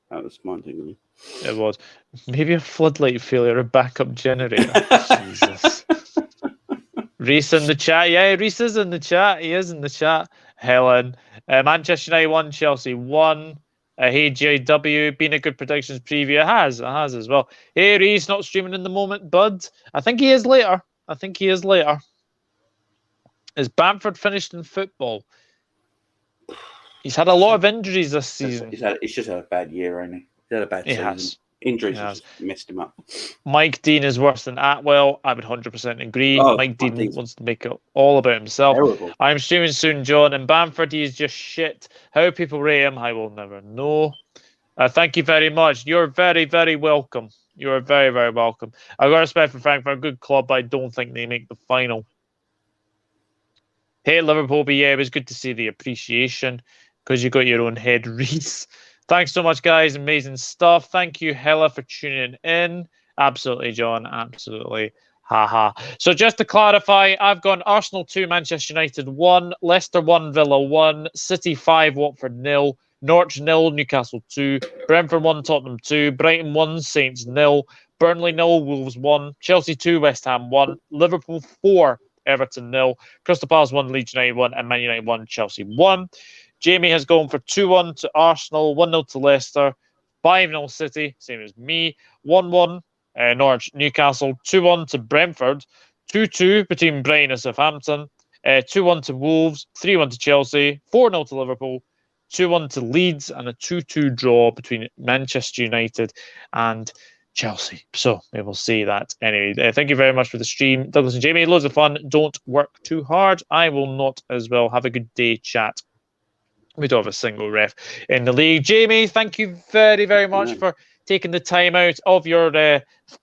That was spine tingling. It was. Maybe a floodlight failure, a backup generator. Jesus. Reese in the chat. Yeah, Reese is in the chat. He is in the chat. Helen. Manchester United 1, Chelsea 1. Hey, JW, been a good predictions preview. It has as well. Hey, Reese, not streaming in the moment, bud. I think he is later. Is Bamford finished in football? He's had a lot of injuries this season. He's just had a bad year, ain't he? He's had a bad season. Injuries have just messed him up. Mike Dean is worse than Atwell. I would 100% agree. Mike Dean wants to make it all about himself. Terrible. I'm streaming soon, John. And Bamford, he is just shit. How people rate him, I will never know. Thank you very much. You're very, very welcome. You're very, very welcome. I've got respect for Frankfurt, a good club, but I don't think they make the final. Hey, Liverpool, but yeah, it was good to see the appreciation because you got your own head, Reese. Thanks so much, guys. Amazing stuff. Thank you, Hella, for tuning in. Absolutely, John. Absolutely. Haha. So just to clarify, I've gone Arsenal 2, Manchester United 1, Leicester 1, Villa 1, City 5, Watford 0, Norwich 0, Newcastle 2, Brentford 1, Tottenham 2, Brighton 1, Saints 0, Burnley 0, Wolves 1, Chelsea 2, West Ham 1, Liverpool 4, Everton 0, Crystal Palace 1, Leeds United 1, and Man United 1, Chelsea 1. Jamie has gone for 2-1 to Arsenal, 1-0 to Leicester, 5-0 City, same as me, 1-1 Norwich Newcastle, 2-1 to Brentford, 2-2 between Brighton and Southampton, 2-1 to Wolves, 3-1 to Chelsea, 4-0 to Liverpool, 2-1 to Leeds, and a 2-2 draw between Manchester United and Chelsea. So we will see that. Anyway, thank you very much for the stream. Douglas and Jamie, loads of fun. Don't work too hard. I will not as well. Have a good day, chat. We don't have a single ref in the league. Jamie, thank you very, very much for taking the time out of your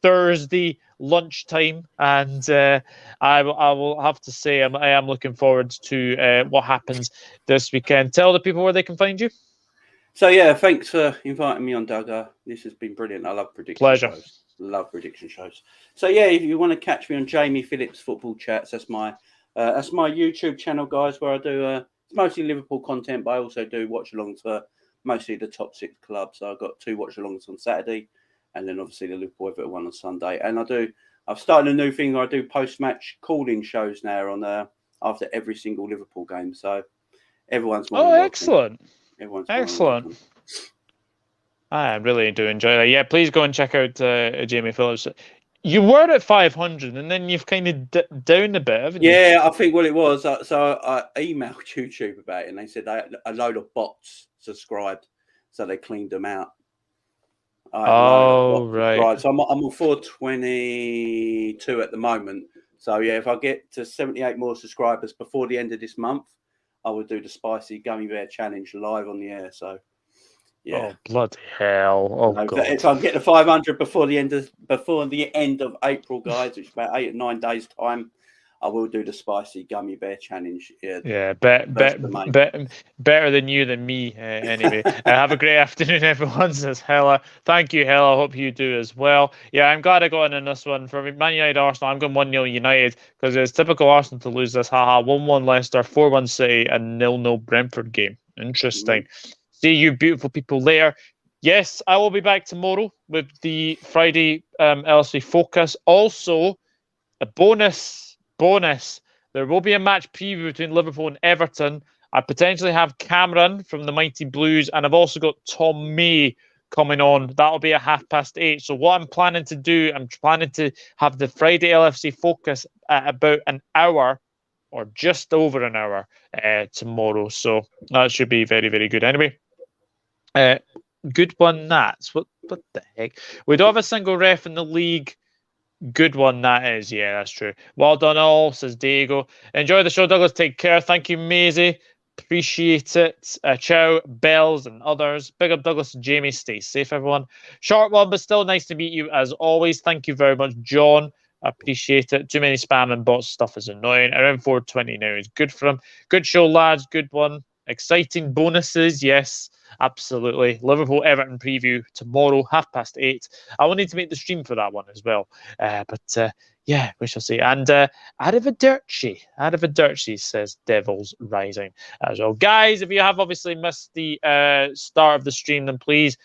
Thursday lunchtime. And I will have to say I am looking forward to what happens this weekend. Tell the people where they can find you. So, yeah, thanks for inviting me on, Doug. This has been brilliant. I love prediction shows. Love prediction shows. So, yeah, if you want to catch me on Jamie Phillips Football Chats, that's my YouTube channel, guys, where I do... It's mostly Liverpool content, but I also do watch-alongs for mostly the top 6 clubs. So I've got 2 watch-alongs on Saturday, and then obviously the Liverpool Everton one on Sunday. And I've started a new thing where I do post-match calling shows now on after every single Liverpool game. So everyone's more welcome. Excellent. Excellent. I really do enjoy that. Yeah, please go and check out Jamie Phillips. You were at 500, and then you've kind of down a bit, haven't you? Yeah, I think what it was. So I emailed YouTube about it, and they said a load of bots subscribed, so they cleaned them out. Right. So I'm on 422 at the moment. So yeah, if I get to 78 more subscribers before the end of this month, I will do the spicy gummy bear challenge live on the air. So. Yeah. Oh bloody hell! Oh god! If I get to 500 before the end of April, guys, which is about 8 or 9 days time, I will do the spicy gummy bear challenge. Yeah, better than you than me. Anyway, have a great afternoon, everyone. Says Hella. Thank you, Hella. I hope you do as well. Yeah, I'm glad I got in this one. For Man United Arsenal, I'm going 1-0 United because it's typical Arsenal to lose this. 1-1 Leicester, 4-1 City, and 0-0 Brentford game. Interesting. See you beautiful people later. Yes, I will be back tomorrow with the Friday LSV Focus. Also, a bonus. There will be a match preview between Liverpool and Everton. I potentially have Cameron from the Mighty Blues, and I've also got Tom May coming on. That'll be at 8:30. So what I'm planning to do, I'm planning to have the Friday LFC Focus at about an hour or just over an hour tomorrow. So that should be very, very good. Anyway. Good one, Nats. What the heck? We don't have a single ref in the league. Good one, that is. Yeah, that's true. Well done, all, says Diego. Enjoy the show, Douglas. Take care. Thank you, Maisie. Appreciate it. Ciao, Bells, and others. Big up, Douglas and Jamie. Stay safe, everyone. Short one, but still nice to meet you as always. Thank you very much, John. Appreciate it. Too many spam and bot stuff is annoying. Around 420 now is good for him. Good show, lads. Good one. Exciting bonuses, yes. Absolutely. Liverpool Everton preview tomorrow, 8:30. I will need to make the stream for that one as well. But yeah, we shall see. And Arrivederci, says Devils Rising as well. Guys, if you have obviously missed the start of the stream, then please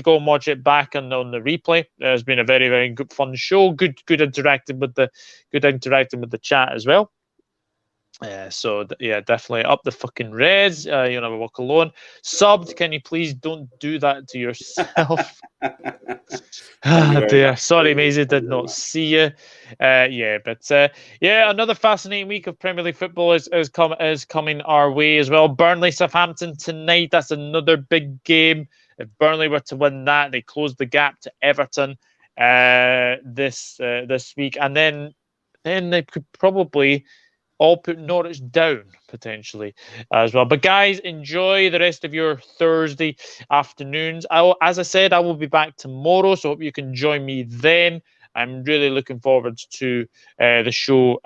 go and watch it back on the replay. It's been a very, very good, fun show. Good interacting with the chat as well. So definitely up the fucking Reds. You'll never walk alone. Subbed, can you please don't do that to yourself? Dear. Sorry, Maisie, did not see you. Another fascinating week of Premier League football is coming our way as well. Burnley, Southampton tonight. That's another big game. If Burnley were to win that, they close the gap to Everton this week, and then they could probably all put Norwich down potentially as well. But guys, enjoy the rest of your Thursday afternoons. As I said, I will be back tomorrow, so hope you can join me then. I'm really looking forward to the show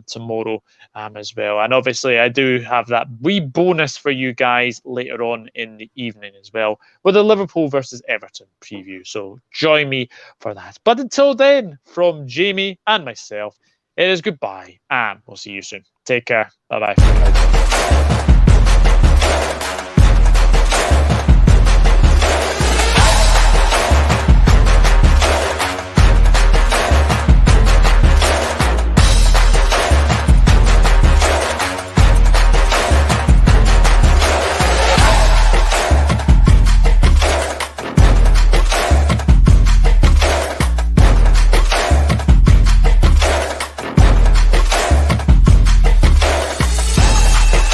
tomorrow as well. And obviously, I do have that wee bonus for you guys later on in the evening as well with the Liverpool versus Everton preview. So join me for that. But until then, from Jamie and myself, it is goodbye, and we'll see you soon. Take care. Bye-bye.